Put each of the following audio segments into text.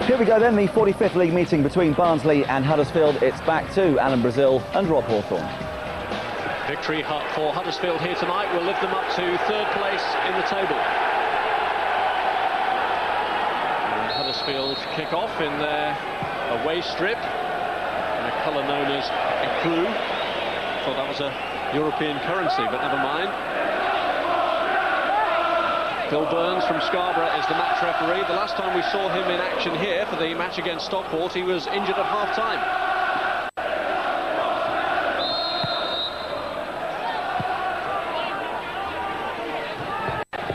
Here we go then, the 45th league meeting between Barnsley and Huddersfield. It's back to Alan Brazil and Rob Hawthorne. Victory for Huddersfield here tonight will lift them up to third place in the table. And Huddersfield kick off in their away strip in a colour known as ecru. Thought that was a European currency, but never mind. Phil Burns from Scarborough is the match referee. The last time we saw him in action here for the match against Stockport, he was injured at half-time.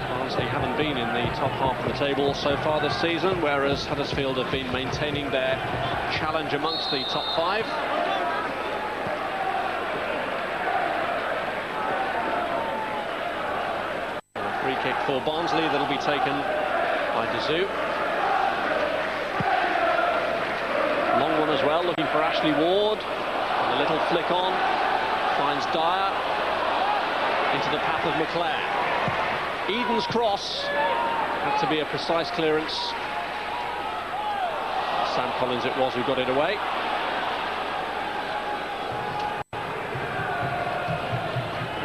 Barnsley haven't been in the top half of the table so far this season, whereas Huddersfield have been maintaining their challenge amongst the top five. Free kick for Barnsley that'll be taken by Dazoo. Long one as well, looking for Ashley Ward. And a little flick on, finds Dyer into the path of McClare. Eden's cross had to be a precise clearance. Sam Collins it was who got it away.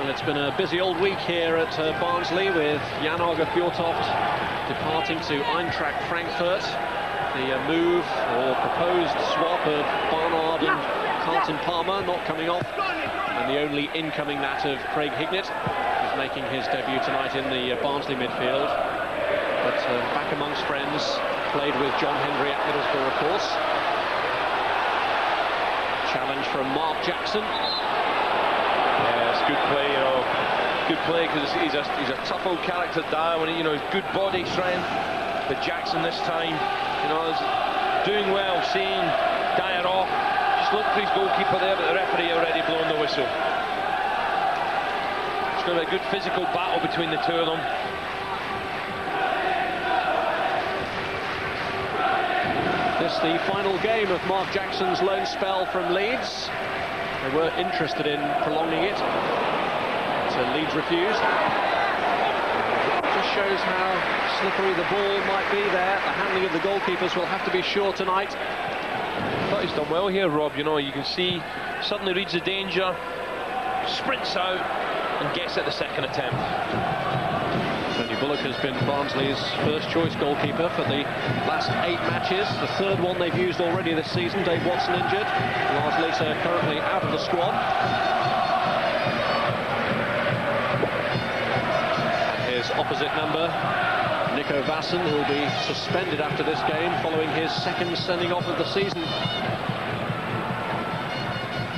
It's been a busy old week here at Barnsley, with Jan Åge Fjortoft departing to Eintracht Frankfurt. The move or proposed swap of Barnard and Carlton Palmer not coming off, and the only incoming that of Craig Hignett, who's making his debut tonight in the Barnsley midfield. But back amongst friends, played with John Hendry at Middlesbrough, of course. Challenge from Mark Jackson. Good play, you know. Good play because he's a tough old character, Dyer. When he's good body strength. But Jackson this time, is doing well, seeing Dyer off. Just looked for his goalkeeper there, but the referee already blown the whistle. It's going to be a good physical battle between the two of them. This the final game of Mark Jackson's loan spell from Leeds. They were interested in prolonging it, so Leeds refused. It just shows how slippery the ball might be there. The handling of the goalkeepers will have to be sure tonight. I thought he's done well here, Rob. You can see suddenly reads the danger, sprints out and gets at the second attempt. Tony Bullock has been Barnsley's first choice goalkeeper for the last 8 matches. The third one they've used already this season. Dave Watson injured. Lars Leeser currently out of the squad. His opposite number, Nico Vasson, who will be suspended after this game following his second sending off of the season.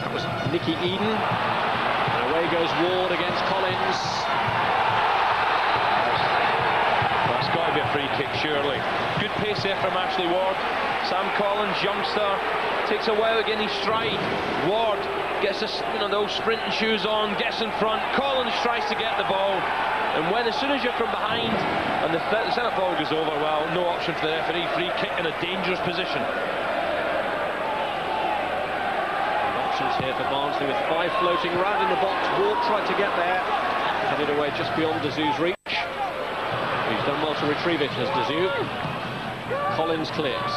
That was Nicky Eden. And away goes Ward against Collins. That's got to be a free kick, surely. Good pace there from Ashley Ward. Sam Collins, youngster, takes a while to get in his stride. Ward gets the old sprinting shoes on, gets in front. Collins tries to get the ball, and as soon as you're from behind and the centre forward goes over, well, no option for the referee. Free kick in a dangerous position. Options here for Barnsley with 5 floating round in the box. Ward tried to get there, headed away just beyond Dazoo's reach. He's done well to retrieve it as Dazoo. Collins clears.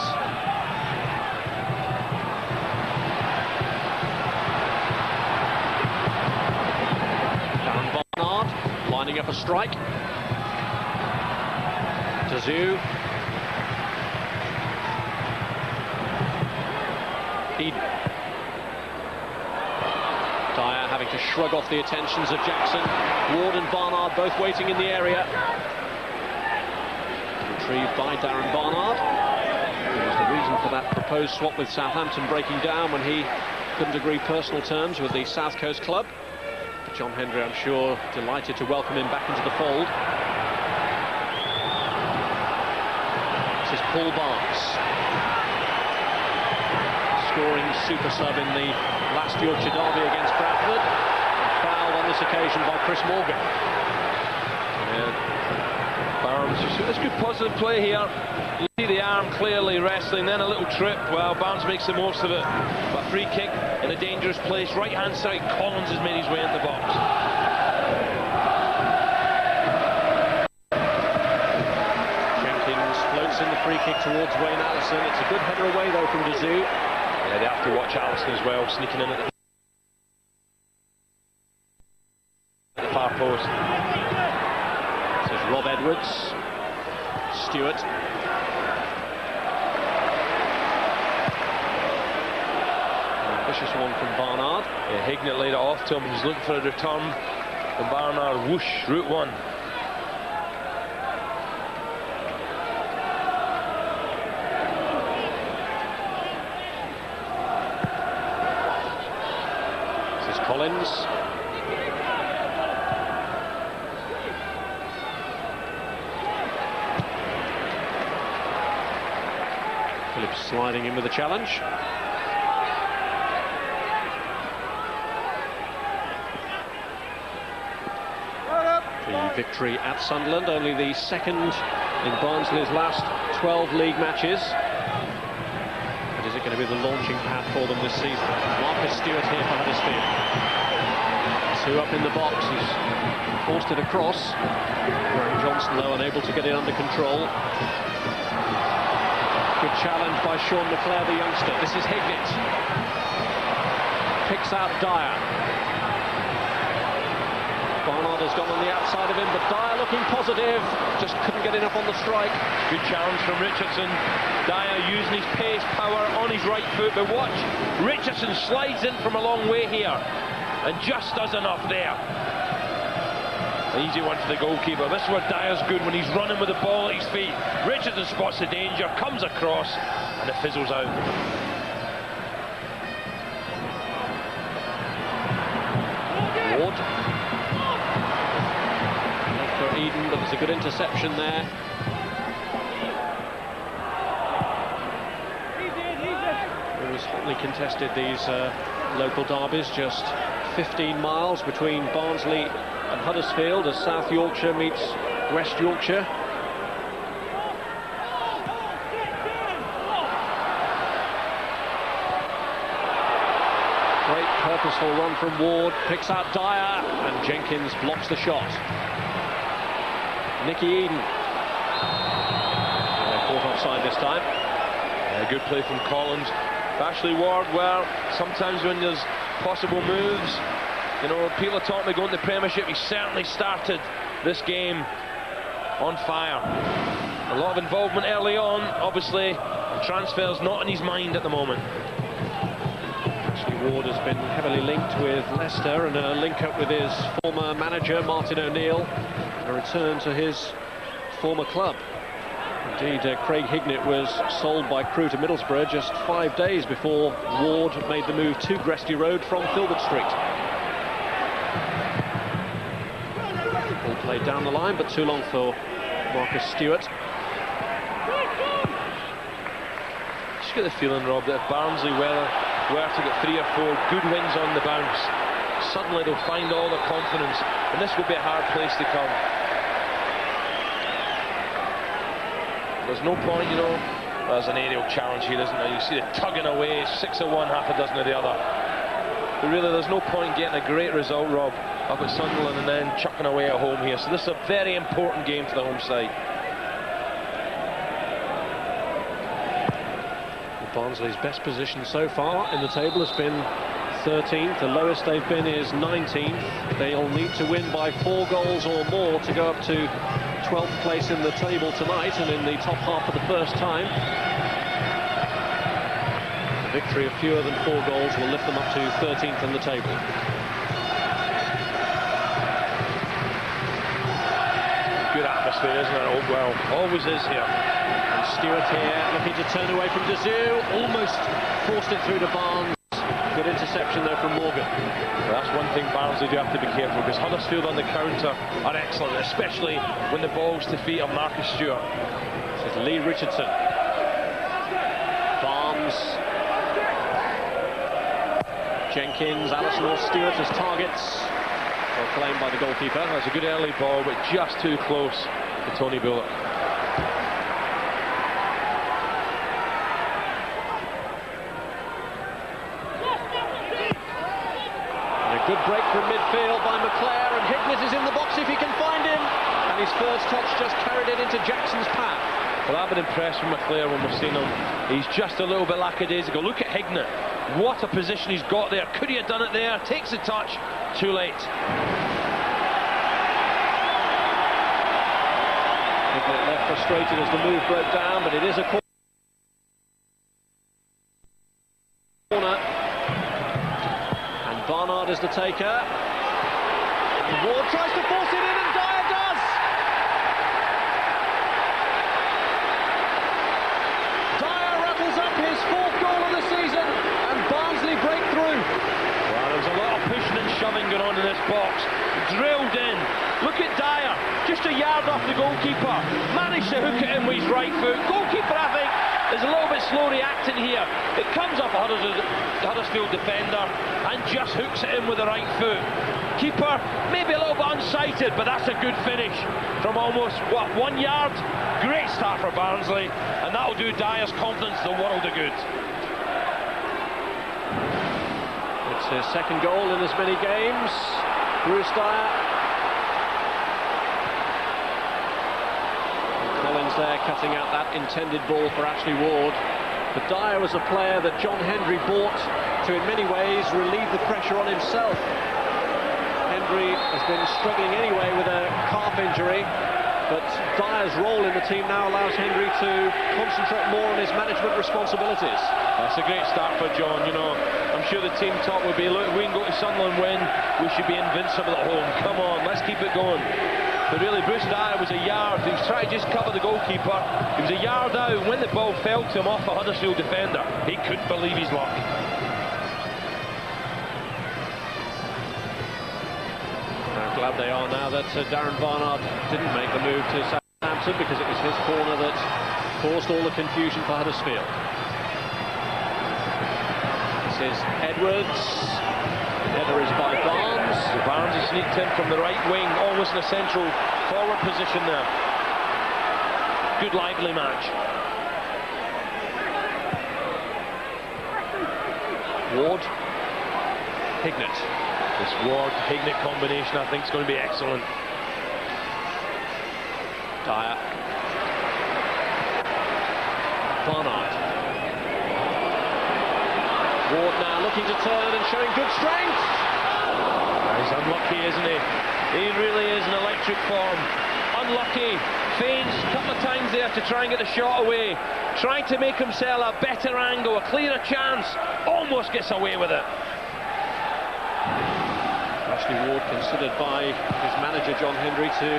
Down Barnard, lining up a strike. Dazoo. Eden. Dyer having to shrug off the attentions of Jackson. Ward and Barnard both waiting in the area. Retrieved by Darren Barnard. It was the reason for that proposed swap with Southampton breaking down when he couldn't agree personal terms with the South Coast club. John Hendry, I'm sure, delighted to welcome him back into the fold. This is Paul Barnes, scoring super sub in the last Yorkshire derby against Bradford, and fouled on this occasion by Chris Morgan. That's good positive play here. You see the arm clearly wrestling, then a little trip. Well, Barnes makes the most of it. But free kick in a dangerous place. Right hand side, Collins has made his way into the box. Jenkins floats in the free free kick towards Wayne Allison. It's a good header away though from Dazoo. Yeah, they have to watch Allison as well, sneaking in at the far post. This is Rob Edwards. Stewart. An ambitious one from Barnard. Yeah, Hignett laid it off to him. He's looking for a return. And Barnard, whoosh, route one. This is Collins. Phillips sliding in with a challenge. The victory at Sunderland, only the second in Barnsley's last 12 league matches. But is it going to be the launching pad for them this season? Marcus Stewart here for Huddersfield. Two up in the box, he's forced it across. Graham Johnson, though, unable to get it under control. Good challenge by Sean McClare, the youngster. This is Hignett. Picks out Dyer. Barnard has gone on the outside of him, but Dyer looking positive. Just couldn't get enough on the strike. Good challenge from Richardson. Dyer using his pace, power on his right foot, but watch. Richardson slides in from a long way here and just does enough there. An easy one for the goalkeeper. This is where Dyer's good, when he's running with the ball at his feet. Richardson spots the danger, comes across, and it fizzles out. Ward. Left for Eden, but there's a good interception there. It was hotly contested, these local derbies. Just 15 miles between Barnsley and Huddersfield as South Yorkshire meets West Yorkshire. Great purposeful run from Ward, picks out Dyer, and Jenkins blocks the shot. Nicky Eden. They're caught offside this time. Yeah, good play from Collins. Ashley Ward, well, sometimes when there's possible moves, you know, people are talking about going to the Premiership. He certainly started this game on fire. A lot of involvement early on, obviously. Transfer's not in his mind at the moment. Ashley Ward has been heavily linked with Leicester, and a link-up with his former manager, Martin O'Neill. A return to his former club. Indeed, Craig Hignett was sold by Crewe to Middlesbrough just 5 days before Ward made the move to Gresty Road from Filbert Street. Ball played down the line, but too long for Marcus Stewart. Just get the feeling, Rob, that if Barnsley were to get 3 or 4 good wins on the bounce, suddenly they'll find all their confidence, and this will be a hard place to come. There's no point, you know, there's an aerial challenge here, isn't there? You see it tugging away, 6 of one, half a dozen of the other. But really, there's no point getting a great result, Rob, up at Sunderland and then chucking away at home here. So this is a very important game for the home side. Barnsley's best position so far in the table has been 13th. The lowest they've been is 19th. They'll need to win by 4 goals or more to go up to 12th place in the table tonight and in the top half for the first time. A victory of fewer than 4 goals will lift them up to 13th in the table. Good atmosphere, isn't it? Oh, well, always is here. And Stewart here looking to turn away from Dazoo, almost forced it through to Barnes. Good interception there from Morgan. Well, that's one thing Barnsley do have to be careful, because Huddersfield on the counter are excellent, especially when the ball's to feet of Marcus Stewart. This is Lee Richardson. Barnes. Jenkins, Allison or Stewart as targets. Well claimed by the goalkeeper. That's a good early ball, but just too close to Tony Bullock. Good break from midfield by McClare, and Hignett is in the box if he can find him. And his first touch just carried it into Jackson's path. Well, I've been impressed with McClair when we've seen him. He's just a little bit lackadaisical. Look at Hignett. What a position he's got there. Could he have done it there? Takes the touch. Too late. Hignett left frustrated as the move broke down, but it is a corner. And Barnard is the taker. And Ward tries to force it in, and Dyer does. Dyer rattles up his 4th goal of the season, and Barnsley break through. Well, there was a lot of pushing and shoving going on in this box. Drilled in. Look at Dyer, just a yard off the goalkeeper. Managed to hook it in with his right foot. Goalkeeper, I think, is a little bit slow reacting here. It comes off a Huddersfield defender and just hooks it in with the right foot. Keeper, maybe a little bit unsighted, but that's a good finish from almost, 1 yard? Great start for Barnsley, and that'll do Dyer's confidence the world of good. It's his 2nd goal in as many games. Bruce Dyer. Collins there cutting out that intended ball for Ashley Ward. But Dyer was a player that John Hendry bought to, in many ways, relieve the pressure on himself. Hendry has been struggling anyway with a calf injury, but Dyer's role in the team now allows Hendry to concentrate more on his management responsibilities. That's a great start for John. You know, I'm sure the team talk will be, look, if we can go to Sunderland win, we should be invincible at home. Come on, let's keep it going. But really, Bruce Dyer was a yard. He was trying to just cover the goalkeeper. He was a yard out. When the ball fell to him off a Huddersfield defender, he couldn't believe his luck. How glad they are now that Darren Barnard didn't make the move to Southampton, because it was his corner that caused all the confusion for Huddersfield. This is Edwards. The header is by Barnes. Barnes has sneaked in from the right wing, almost in a central forward position there. Good lively match. Ward. Hignett. This Ward-Hignett combination, I think, is going to be excellent. Dyer. Barnard. Ward now looking to turn and showing good strength. He's unlucky, isn't he? He really is an electric form. Unlucky. Feigns a couple of times there to try and get the shot away. Trying to make himself a better angle, a clearer chance. Almost gets away with it. Ashley Ward considered by his manager John Hendry to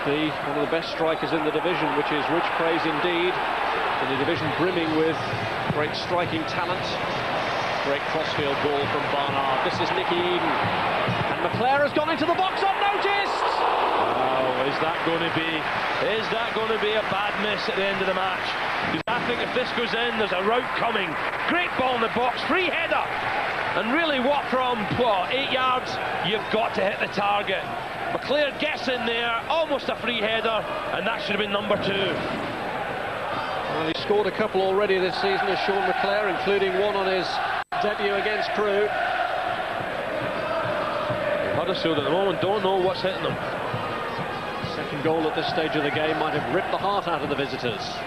be one of the best strikers in the division, which is rich praise indeed. In a division brimming with great striking talent. Great crossfield ball from Barnard. This is Nicky Eden. And McClair has gone into the box unnoticed! Oh, is that going to be a bad miss at the end of the match? Because I think if this goes in, there's a rout coming. Great ball in the box, free header. And really, what from, 8 yards? You've got to hit the target. McClair gets in there, almost a free header, and that should have been number 2. Well, he scored a couple already this season as Sean McClair, including one on his debut against Crewe. Huddersfield at the moment don't know what's hitting them. 2nd goal at this stage of the game might have ripped the heart out of the visitors.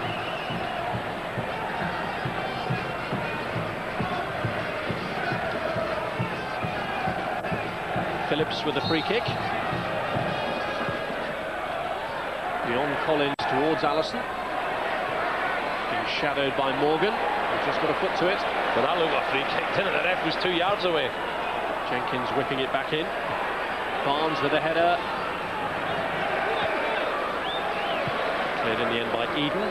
Phillips with the free kick. Beyond Collins towards Allison. Being shadowed by Morgan. He's just got a foot to it. But that looked like a free kick, didn't it? The ref was 2 yards away. Jenkins whipping it back in. Barnes with a header. Cleared in the end by Eden.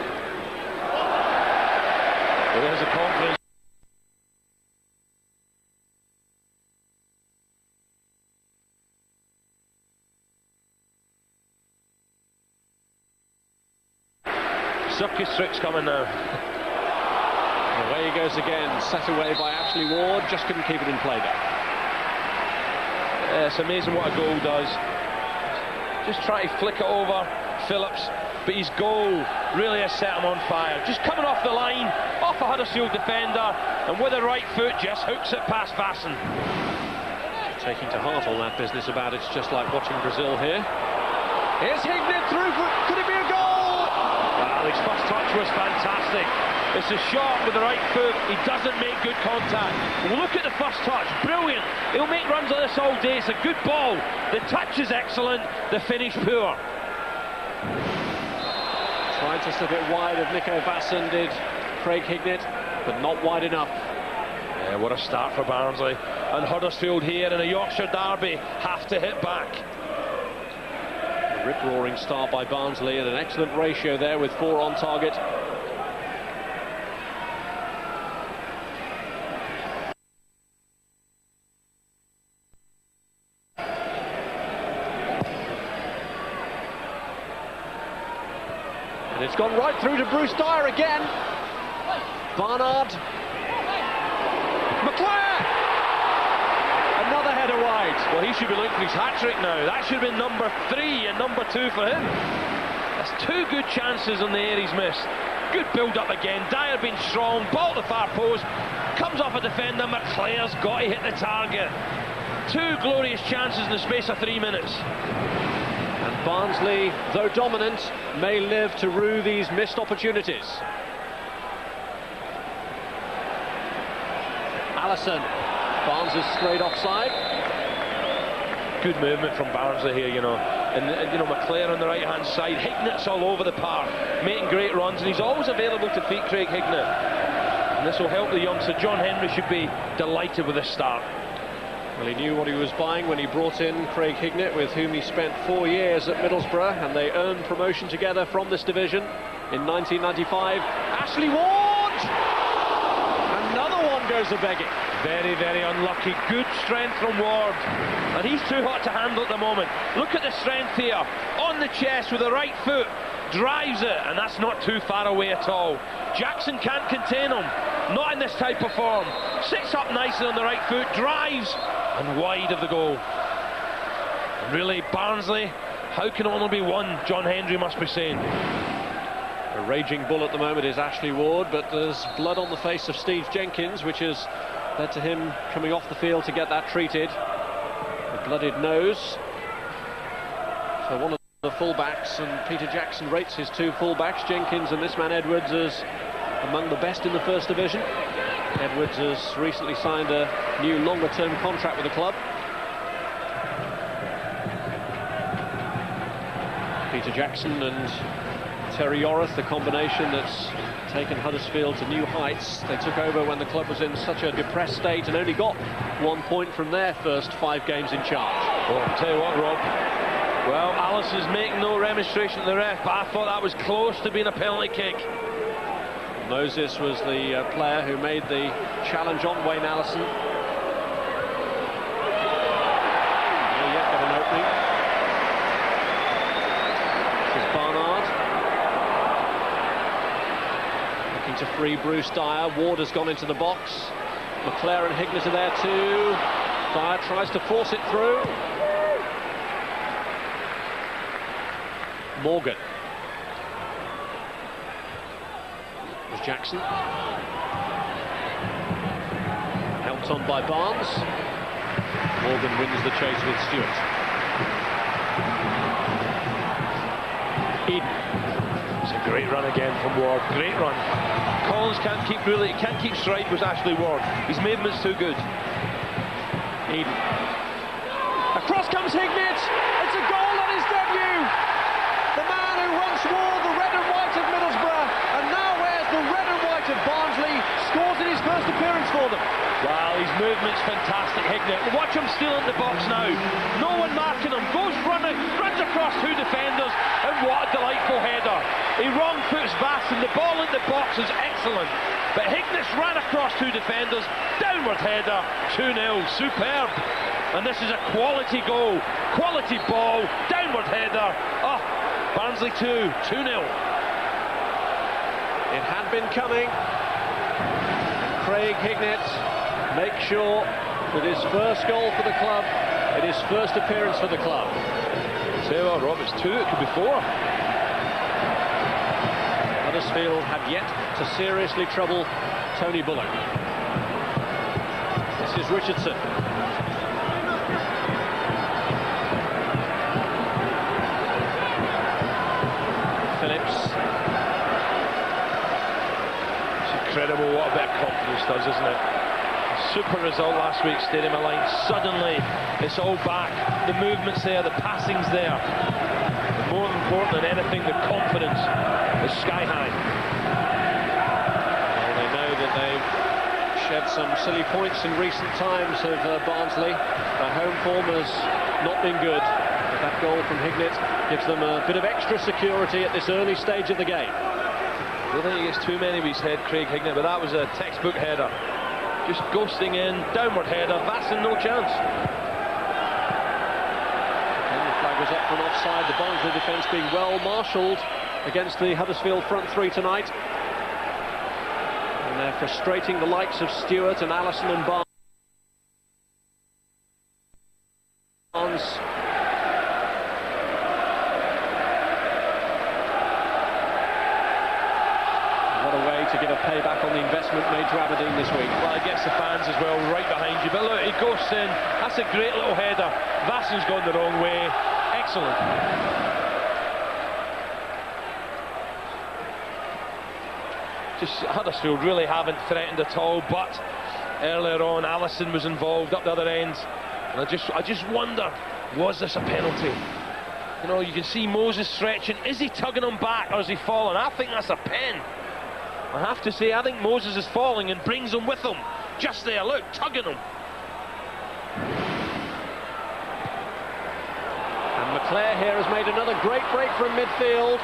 Well, there's a confidence. Circus tricks coming now. Away he goes again, set away by Ashley Ward, just couldn't keep it in play there. It's amazing what a goal does. Just try to flick it over Phillips, but his goal really has set him on fire. Just coming off the line, off a Huddersfield defender, and with a right foot just hooks it past Vasson. Taking to heart all that business about it's just like watching Brazil here. Here's Hignett through for, could it be a goal? Well, his first touch was fantastic. It's a shot with the right foot. He doesn't make good contact. Look at the first touch, brilliant. He'll make runs like this all day. It's a good ball. The touch is excellent, the finish poor. Tried to slip it wide of Nico Vasson, did Craig Hignett, but not wide enough. Yeah, what a start for Barnsley. And Huddersfield here in a Yorkshire derby have to hit back. A rip-roaring start by Barnsley and an excellent ratio there with 4 on target. And it's gone right through to Bruce Dyer again. Barnard. McClare! Another header wide. Well, he should be looking for his hat-trick now. That should have been number 3 and number 2 for him. That's 2 good chances on the air he's missed. Good build-up again. Dyer being strong. Ball to the far post. Comes off a defender. McClare's got to hit the target. 2 glorious chances in the space of 3 minutes. And Barnsley, though dominant, may live to rue these missed opportunities. Allison. Barnes is straight offside. Good movement from Barnsley here, you know. And you know, McClare on the right-hand side. Hignett's all over the park, making great runs, and he's always available to beat Craig Hignett. And this will help the youngster. John Henry should be delighted with this start. Well, he knew what he was buying when he brought in Craig Hignett, with whom he spent 4 years at Middlesbrough, and they earned promotion together from this division in 1995. Ashley Ward! Another one goes a begging. Very, very unlucky. Good strength from Ward. And he's too hot to handle at the moment. Look at the strength here. On the chest with the right foot. Drives it, and that's not too far away at all. Jackson can't contain him. Not in this type of form. Sits up nicely on the right foot. Drives. And wide of the goal. And really, Barnsley, how can only be one? John Henry must be saying. A raging bull at the moment is Ashley Ward, but there's blood on the face of Steve Jenkins, which has led to him coming off the field to get that treated. A blooded nose. So one of the fullbacks, and Peter Jackson rates his 2 fullbacks, Jenkins and this man Edwards, as among the best in the First Division. Edwards has recently signed a new longer-term contract with the club. Peter Jackson and Terry Yorath, the combination that's taken Huddersfield to new heights. They took over when the club was in such a depressed state and only got 1 point from their first 5 games in charge. Well, I'll tell you what, Rob. Well, Allison's making no remonstration to the ref, but I thought that was close to being a penalty kick. Moses was the player who made the challenge on Wayne Allison. Not yet got an opening. This is Barnard. Looking to free Bruce Dyer. Ward has gone into the box. McClare and Hignett are there too. Dyer tries to force it through. Morgan. Was Jackson. Helped on by Barnes. Morgan wins the chase with Stewart. Eden. It's a great run again from Ward. Great run. Collins can't keep stride with Ashley Ward. His movement's too good. Eden. Across comes Hignett. It's a goal on his debut. The man who once wore the red and white of Middlesbrough and now wears the red and white of Barnsley scores in his first appearance for them. Wow, his movement's fantastic, Hignett. Watch him still in the box now. No one marking him. Goes running, runs across 2 defenders, and what a delightful header. He wrong foots Vasson. The ball in the box is excellent. But Hignett's ran across 2 defenders. Downward header, 2-0. Superb. And this is a quality goal. Quality ball. Downward header. Oh, Barnsley 2-0. It had been coming. And Craig Hignett makes sure that his first goal for the club, it is first appearance for the club. Say well, Rob, it's 2, it could be 4. Huddersfield have yet to seriously trouble Tony Bullock. This is Richardson. Phillips. incredible what a bit of confidence does, isn't it? Super result last week, Stadium of Light. Suddenly, it's all back. The movement's there, the passing's there. But more important than anything, the confidence is sky high. Well, they know that they've shed some silly points in recent times of Barnsley. Their home form has not been good. But that goal from Hignett gives them a bit of extra security at this early stage of the game. I don't think he gets too many of his head, Craig Hignett, but that was a textbook header. Just ghosting in, downward header, Vassen no chance. And the flag was up from offside, the Barnsley defence being well marshalled against the Huddersfield front three tonight. And they're frustrating the likes of Stewart and Allison and Barnes. To give a payback on the investment made to Aberdeen this week. Well, I guess the fans as well right behind you, but look, he goes in, that's a great little header. Vassen's gone the wrong way. Excellent. Just Huddersfield really haven't threatened at all, but earlier on Allison was involved up the other end, and I just wonder, was this a penalty? You know, you can see Moses stretching. Is he tugging him back or is he falling? I think that's a pen. I have to say, I think Moses is falling and brings him with him. Just there, look, tugging him. And McClare here has made another great break from midfield.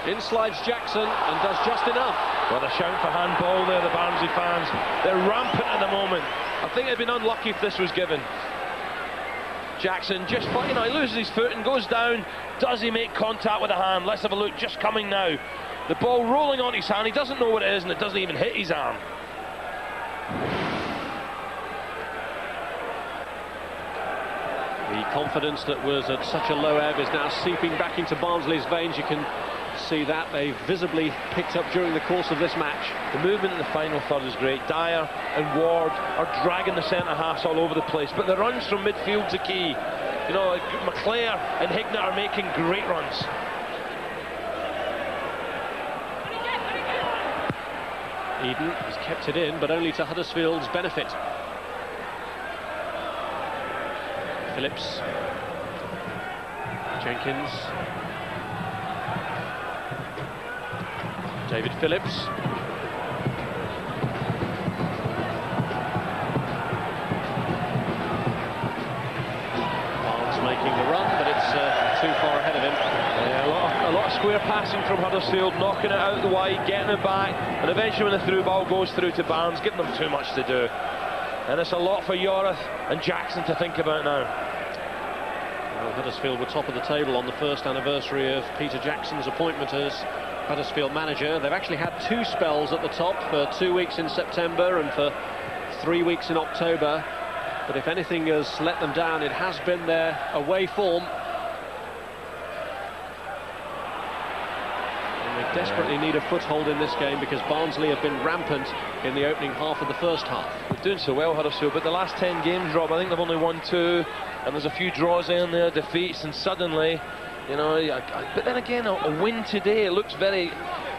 In slides Jackson and does just enough. Well, they're shouting for handball there, the Barnsley fans. They're rampant at the moment. I think they'd been unlucky if this was given. Jackson just, you know, he loses his foot and goes down. Does he make contact with the hand? Let's have a look, just coming now. The ball rolling on his hand, he doesn't know what it is, and it doesn't even hit his arm. The confidence that was at such a low ebb is now seeping back into Barnsley's veins. You can see that they've visibly picked up during the course of this match. The movement in the final third is great. Dyer and Ward are dragging the centre-halves all over the place, but the runs from midfield's a key. You know, McClare and Hignett are making great runs. Eden has kept it in, but only to Huddersfield's benefit. Phillips. Jenkins. David Phillips. Barnes making the run, but it's too far ahead of him. Yeah, a lot of square passing from Huddersfield, knocking it out the wide, getting it back, and eventually when the through ball goes through to Barnes, giving them too much to do. And it's a lot for Yorith and Jackson to think about now. Well, Huddersfield were top of the table on the first anniversary of Peter Jackson's appointment as Huddersfield manager. They've actually had two spells at the top, for 2 weeks in September and for 3 weeks in October. But if anything has let them down, it has been their away form. Desperately need a foothold in this game because Barnsley have been rampant in the opening half of the first half. They're doing so well, Huddersfield, but the last 10 games, Rob, I think they've only won 2, and there's a few draws in there, defeats, and suddenly, you know, but then again, a win today, it looks very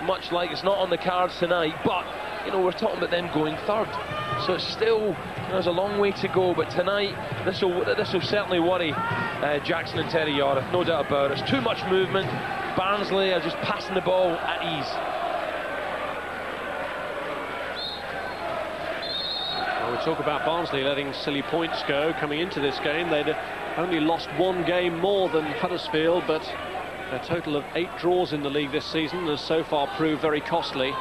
much like it's not on the cards tonight, but, you know, we're talking about them going third, so it's still, you know, there's a long way to go, but tonight, this will certainly worry Jackson and Terry Yorith, no doubt about it. It's too much movement. Barnsley are just passing the ball at ease. Well, we talk about Barnsley letting silly points go coming into this game. They'd only lost one game more than Huddersfield, but a total of 8 draws in the league this season has so far proved very costly.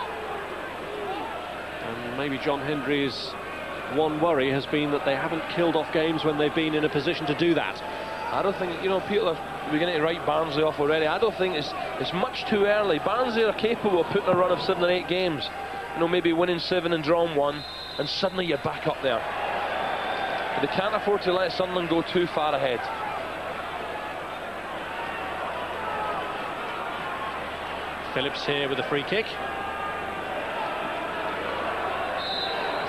And maybe John Hendry's one worry has been that they haven't killed off games when they've been in a position to do that. I don't think, you know, people are beginning to write Barnsley off already. I don't think it's much too early. Barnsley are capable of putting a run of 7 or 8 games. You know, maybe winning 7 and drawing 1, and suddenly you're back up there. But they can't afford to let Sunderland go too far ahead. Phillips here with a free kick.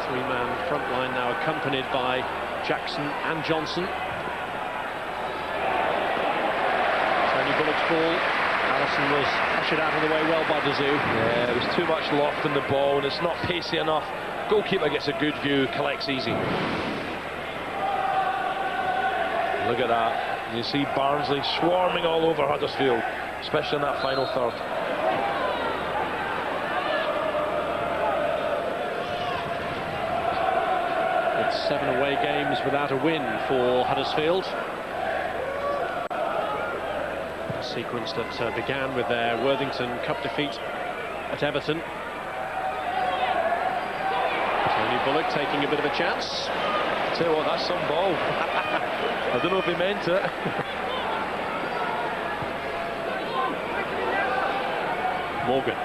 3-man front line now accompanied by Jackson and Johnson. Bullock's ball. Allison was ushered out of the way well by Dazoo. Yeah, there was too much loft in the ball, and it's not pacey enough. Goalkeeper gets a good view, collects easy. Look at that. You see Barnsley swarming all over Huddersfield, especially in that final third. It's 7 away games without a win for Huddersfield. A sequence that began with their Worthington Cup defeat at Everton. Tony Bullock taking a bit of a chance. I tell you what, that's some ball. I don't know if he meant it. Morgan.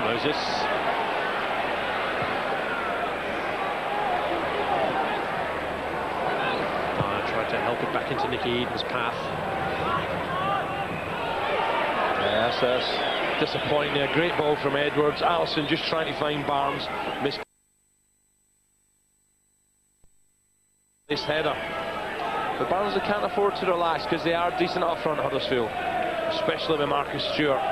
Moses. Tried to help it back into Nicky Eden's path. Yes, that's disappointing. A great ball from Edwards. Allison just trying to find Barnes. Missed this header. But Barnsley can't afford to relax because they are decent up front, Huddersfield, especially with Marcus Stewart.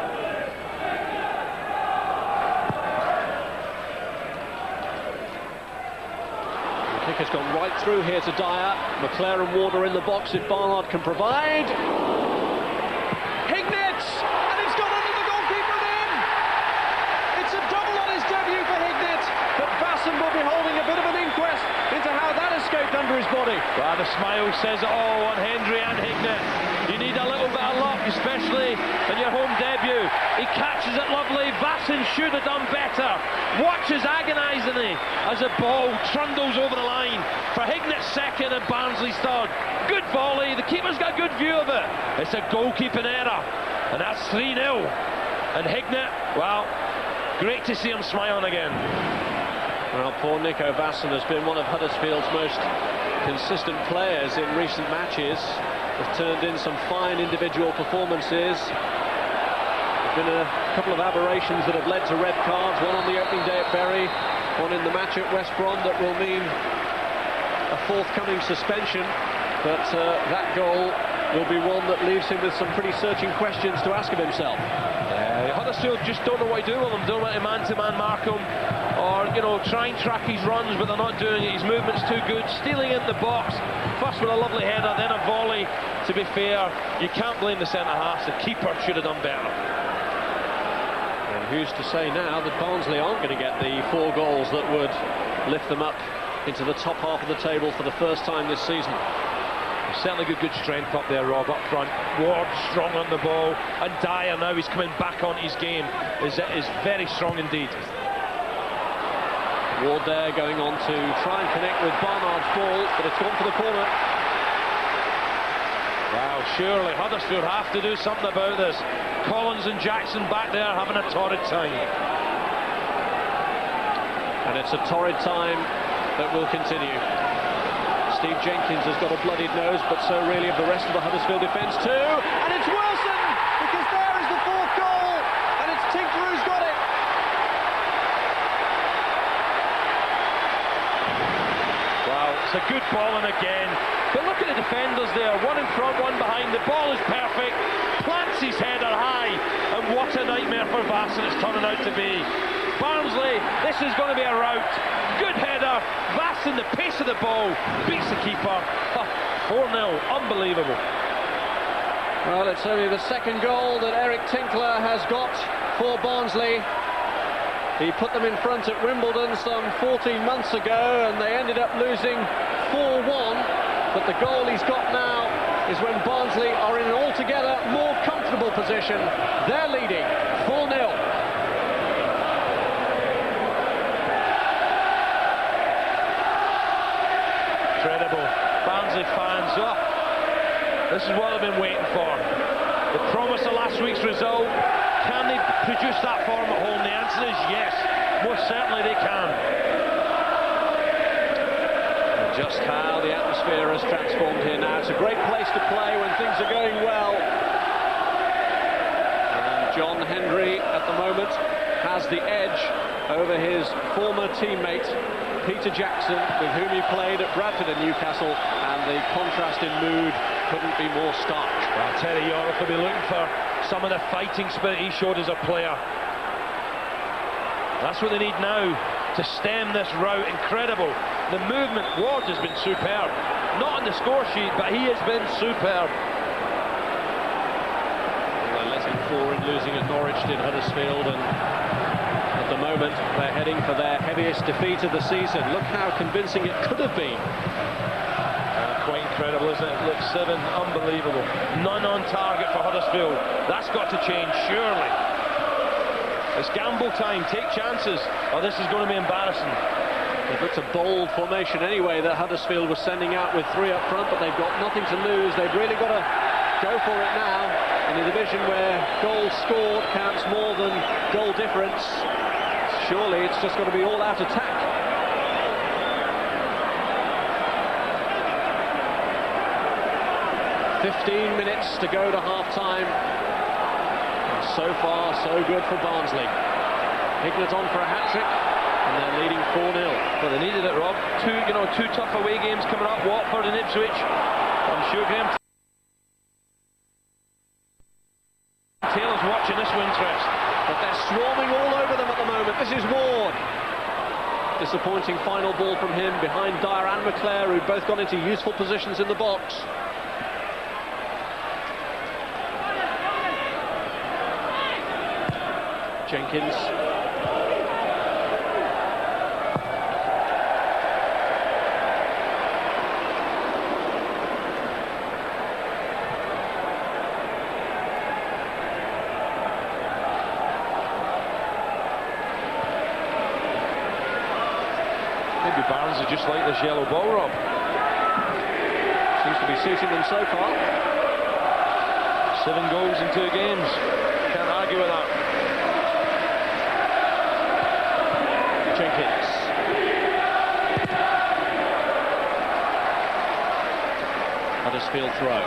The kick has gone right through here to Dyer. McClare and Warder in the box if Barnard can provide. Hignett! And it's gone under the goalkeeper and in! It's a double on his debut for Hignett, but Basson will be holding a bit of an inquest into how that escaped under his body. Well, the smile says it all on Hendry and Hignett. You need a little bit of luck, especially in your home debut. He catches it lovely. Basson should have done better. Watches agonisingly as the ball trundles over the line for Hignett's second and Barnsley's third. Good volley. The keeper's got a good view of it. It's a goalkeeping error, and that's 3-0. And Hignett, well, great to see him smiling again. Well, poor Nico Basson has been one of Huddersfield's most consistent players in recent matches. Has turned in some fine individual performances. There's been a couple of aberrations that have led to red cards, one on the opening day at Bury, one in the match at West Brom that will mean a forthcoming suspension. But that goal will be one that leaves him with some pretty searching questions to ask of himself. Huddersfield just don't know what to do with him. Don't want to man-to-man mark him, or, you know, try and track his runs, but they're not doing it. His movement's too good. Stealing in the box, first with a lovely header, then a volley. To be fair, you can't blame the centre-half. The keeper should have done better. And who's to say now that Barnsley aren't going to get the 4 goals that would lift them up into the top half of the table for the first time this season. Certainly good strength up there, Rob, up front. Ward strong on the ball, and Dyer, now he's coming back on his game, is very strong indeed. Ward there going on to try and connect with Barnard's ball, but it's gone for the corner. Wow, surely Huddersfield have to do something about this. Collins and Jackson back there having a torrid time. And it's a torrid time that will continue. Steve Jenkins has got a bloodied nose, but so really of the rest of the Huddersfield defence too. And it's Wilson, because there is the 4th goal, and it's Tinkler who's got it. Wow, it's a good ball in again. But look at the defenders there, one in front, one behind. The ball is perfect, plants his header high, and what a nightmare for Basson it's turning out to be. Barnsley, this is going to be a rout. Good header, Basson, the pace of the ball, beats the keeper. 4-0, unbelievable. Well, it's only the 2nd goal that Eric Tinkler has got for Barnsley. He put them in front at Wimbledon some 14 months ago, and they ended up losing 4-1. But the goal he's got now is when Barnsley are in an altogether more comfortable position. They're leading 4-0. Incredible. Barnsley fans, this is what they've been waiting for. The promise of last week's result, can they produce that form at home? The answer is yes, most certainly they can. And just how the atmosphere has transformed here now. It's a great place to play when things are going well. And John Hendry at the moment has the edge over his former teammate Peter Jackson, with whom he played at Bradford and Newcastle, and the contrast in mood couldn't be more stark. Well, Terry York will be looking for some of the fighting spirit he showed as a player. That's what they need now to stem this rout. Incredible. The movement, Ward has been superb. Not on the score sheet, but he has been superb. Well, they're letting four in, losing at Norwich in Huddersfield, and at the moment they're heading for their heaviest defeat of the season. Look how convincing it could have been. Quite incredible, isn't it? Look, 7, unbelievable. None on target for Huddersfield. That's got to change, surely. It's gamble time, take chances, or this is going to be embarrassing. It looks a bold formation anyway that Huddersfield was sending out with 3 up front, but they've got nothing to lose. They've really got to go for it now in a division where goals scored counts more than goal difference. Surely it's just got to be all-out attack. "15 minutes to go to half-time. And so far, so good for Barnsley. Hignett on for a hat-trick, and they're leading 4-0. Well, they needed it, Rob. Two tough away games coming up, Watford and Ipswich. I'm sure Graham Taylor's watching this with interest. But they're swarming all over them at the moment. This is Ward. Disappointing final ball from him behind Dyer and McClare, who both got into useful positions in the box. Jenkins. Maybe Barnes is just like this yellow ball, Rob. Seems to be suiting them so far. 7 goals in 2 games. Can't argue with that. Jenkins. Huddersfield throw.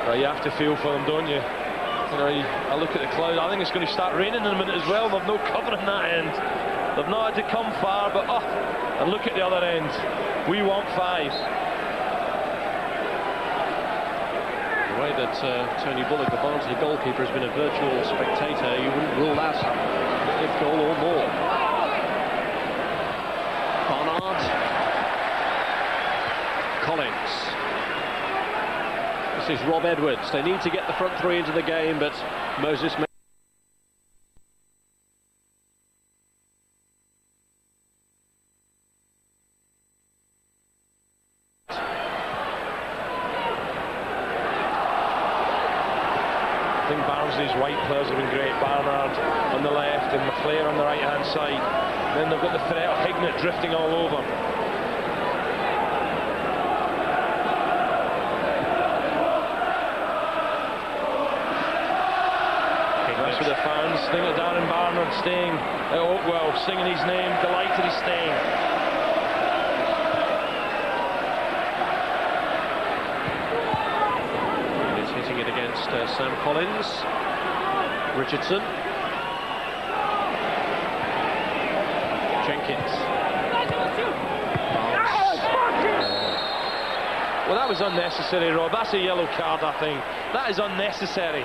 Well, you have to feel for them, don't you? You know, I look at the cloud. I think it's going to start raining in a minute as well. They've no cover in that end. They've not had to come far, but and look at the other end. We want 5. The way that Tony Bullock, the Barnsley goalkeeper, has been a virtual spectator, you wouldn't rule out a 5th goal or more. Barnard. Collins. This is Rob Edwards. They need to get the front 3 into the game, but Moses may. I think Barnsley's white players have been great. Barnard on the left and McClare on the right-hand side. Then they've got the threat of Hignett drifting all over. That's for the fans. Think of Darren Barnard staying at Oakwell, singing his name, delighted he's staying. Hitting it against Sam Collins. Richardson. Jenkins. Well, that was unnecessary, Rob. That's a yellow card, I think. That is unnecessary.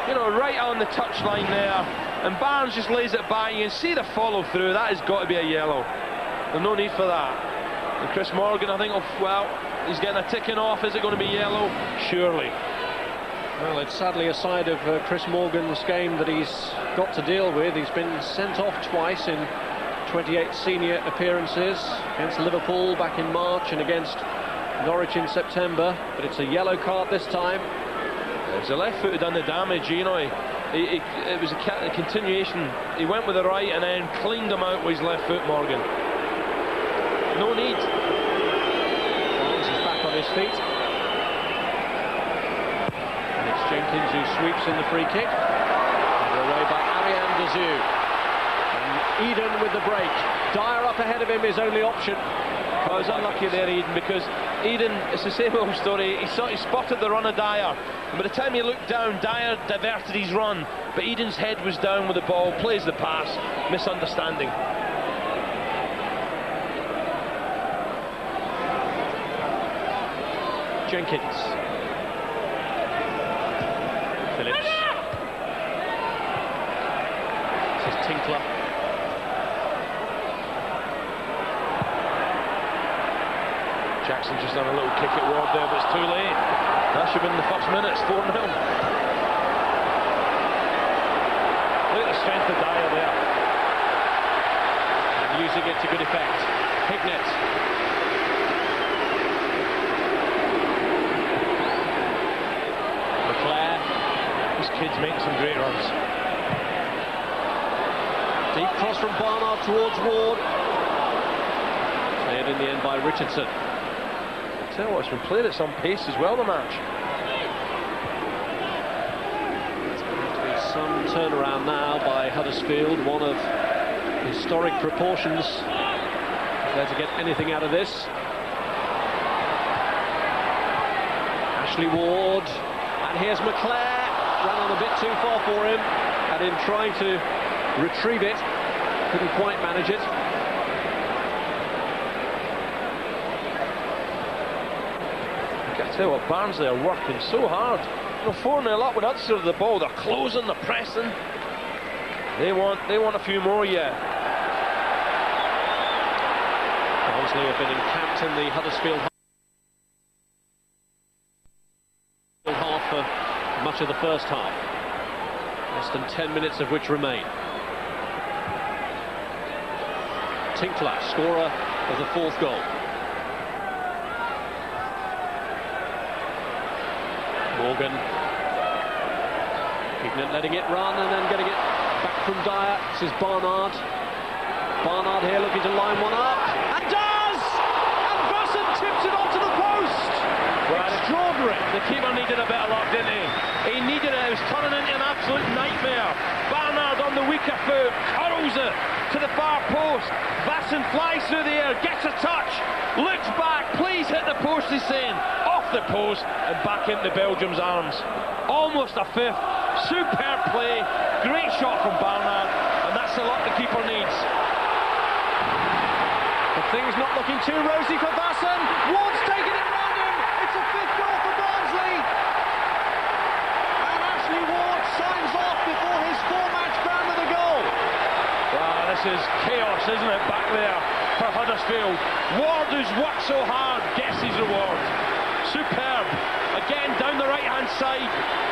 You know, right on the touchline there, and Barnes just lays it by you and see the follow through. That has got to be a yellow. There's no need for that. And Chris Morgan, I think, well, he's getting a ticking off. Is it going to be yellow? Surely. Well, it's sadly a side of Chris Morgan's game that he's got to deal with. He's been sent off twice in 28 senior appearances, against Liverpool back in March and against Norwich in September, but it's a yellow card this time. It was a left foot who done the damage, you know. It was a continuation. He went with the right and then cleaned him out with his left foot, Morgan. No need. Barnes is back on his feet. Jenkins, who sweeps in the free kick. Away by Ariane Dazou. And Eden with the break. Dyer up ahead of him, his only option. I was unlucky there, Eden, because Eden, it's the same old story. He spotted the run of Dyer. And by the time he looked down, Dyer diverted his run. But Eden's head was down with the ball, plays the pass. Misunderstanding. Jenkins. Phillips. This is Tinkler. Jackson just done a little kick at Ward there, but it's too late. That should have been the first minute. It's 4-0. Look at the strength of Dyer there. And using it to good effect. Hignett. Leclerc. These kids making some great runs. Deep cross from Barnard towards Ward. Cleared in the end by Richardson. Tell you what, it's been played at some pace as well, the match. It's going to have to be some turnaround now by Huddersfield, one of historic proportions. If they're to get anything out of this. Ashley Ward, and here's Leclerc. Ran on a bit too far for him, and in trying to retrieve it, couldn't quite manage it. I tell you what, Barnsley are working so hard. They're 4-0 up with Huddersfield the ball. They're closing, they're pressing. They want a few more yet. Barnsley have been encamped in the Huddersfield half for much of the first half. Less than 10 minutes of which remain. Tinkler, scorer of the fourth goal. Morgan. Hignett letting it run and then getting it back from Dyer. This is Barnard. Barnard here looking to line one up. And does! And Vasson tips it onto the post! Well, extraordinary. The keeper needed a bit of luck, didn't he? He needed it. It was turning into an absolute nightmare. Barnard on the weaker foot, curls it to the far post. Vasson flies through the air, gets a touch, looks back, please hit the post, he's saying. Off the post and back into Belgium's arms. Almost a fifth. Superb play. Great shot from Barnard, and that's the luck the keeper needs. But things not looking too rosy for Vasson. Ward's taking it round him. It's a fifth goal for Barnsley. And Ashley Ward signs off before his four-match ban with a goal. Wow, this is chaos, isn't it, back there for Huddersfield. Ward, who's worked so hard, gets his reward. Superb. Again, down the right-hand side.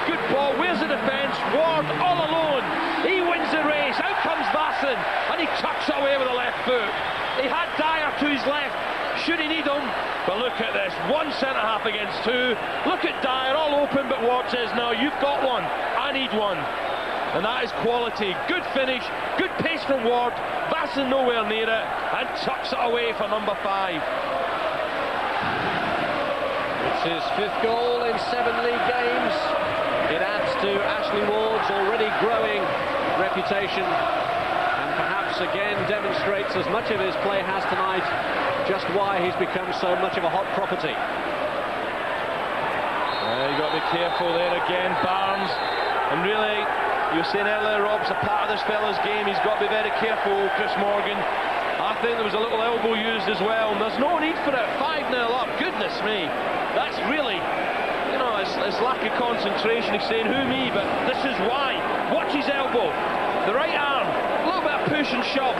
Good ball. Where's the defence? Ward all alone. He wins the race. Out comes Vasson, and he tucks it away with the left foot. He had Dyer to his left. Should he need him? But look at this. One centre-half against two. Look at Dyer all open, but Ward says, no, you've got one. I need one. And that is quality. Good finish. Good pace from Ward. Vasson nowhere near it, and tucks it away for number 5. It's his fifth goal in 7 league games. It adds to Ashley Ward's already growing reputation, and perhaps again demonstrates, as much of his play has tonight, just why he's become so much of a hot property. You've got to be careful there again, Barnes. And really, you were saying earlier, Rob's a part of this fella's game. He's got to be very careful, Chris Morgan. I think there was a little elbow used as well, and there's no need for it. 5-0 up, goodness me. That's really, you know, it's lack of concentration. He's saying, who me? But this is why. Watch his elbow. The right arm. A little bit of push and shove.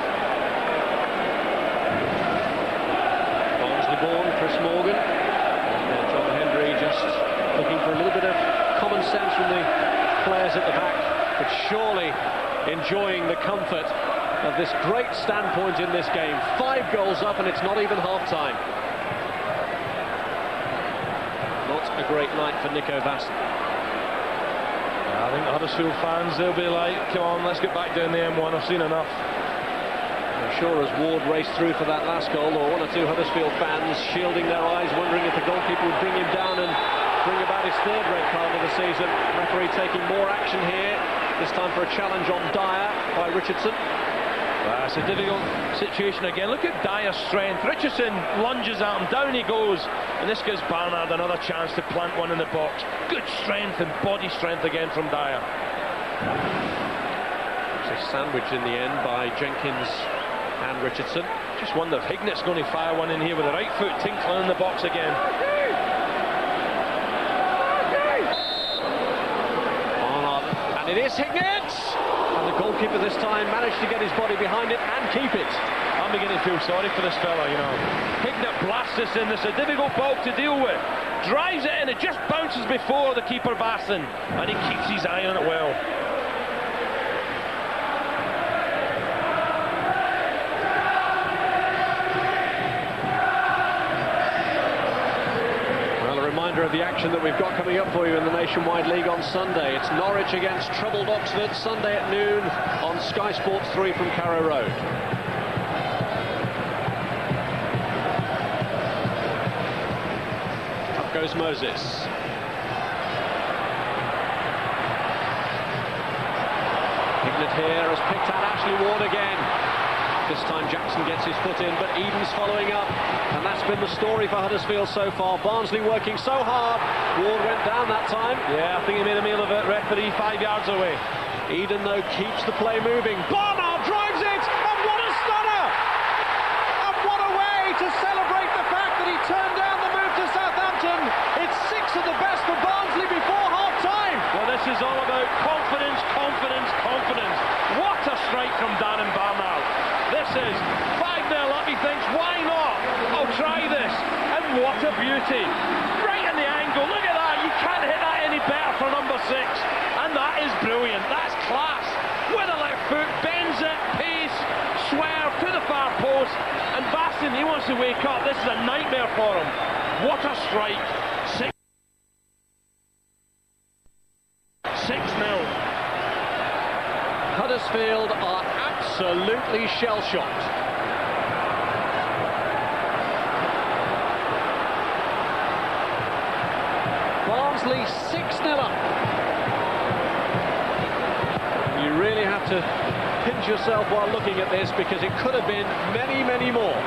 Barnsley born, Chris Morgan. And John Hendry just looking for a little bit of common sense from the players at the back, but surely enjoying the comfort of this great standpoint in this game. 5 goals up, and it's not even half-time. Not a great night for Nico Vasson. I think the Huddersfield fans, they'll be like, come on, let's get back down the M1, I've seen enough. I'm sure as Ward raced through for that last goal, there were 1 or 2 Huddersfield fans shielding their eyes, wondering if the goalkeeper would bring him down and bring about his 3rd red card of the season. Referee taking more action here, this time for a challenge on Dyer by Richardson. Well, it's a difficult situation again. Look at Dyer's strength. Richardson lunges at him, down he goes, and this gives Barnard another chance to plant one in the box. Good strength and body strength again from Dyer. It's sandwiched in the end by Jenkins and Richardson. Just wonder if Hignett's going to fire one in here with the right foot. Tinkler in the box again. It is Hignett! And the goalkeeper this time managed to get his body behind it and keep it. I'm beginning to feel sorry for this fella, you know. Hignett blasts this in. This is a difficult ball to deal with. Drives it in. It just bounces before the keeper Basson. And he keeps his eye on it well. Of the action that we've got coming up for you in the Nationwide League on Sunday. It's Norwich against troubled Oxford, Sunday at noon on Sky Sports 3 from Carrow Road. Up goes Moses. Hignett here has picked out Ashley Ward again. This time Jackson gets his foot in, but Eden's following up, and that's been the story for Huddersfield so far. Barnsley working so hard. Ward went down that time. Yeah, I think he made a meal of it. Referee 5 yards away. Eden, though, keeps the play moving. Barnard drives it, and what a stunner! And what a way to celebrate the fact that he turned down the move to Southampton. It's 6 of the best for Barnsley before half-time. Well, this is all about confidence, confidence, confidence. What a strike from Darren Barnard. This is 5-0 up, he thinks, why not? I'll try this, and what a beauty. Right in the angle, look at that, you can't hit that any better for number 6. And that is brilliant, that's class. With a left foot, bends it, pace, swerve to the far post, and Baston, he wants to wake up, this is a nightmare for him. What a strike. 6-0. Huddersfield are absolutely shell-shocked. Barnsley 6-0 up. You really have to pinch yourself while looking at this, because it could have been many, many more.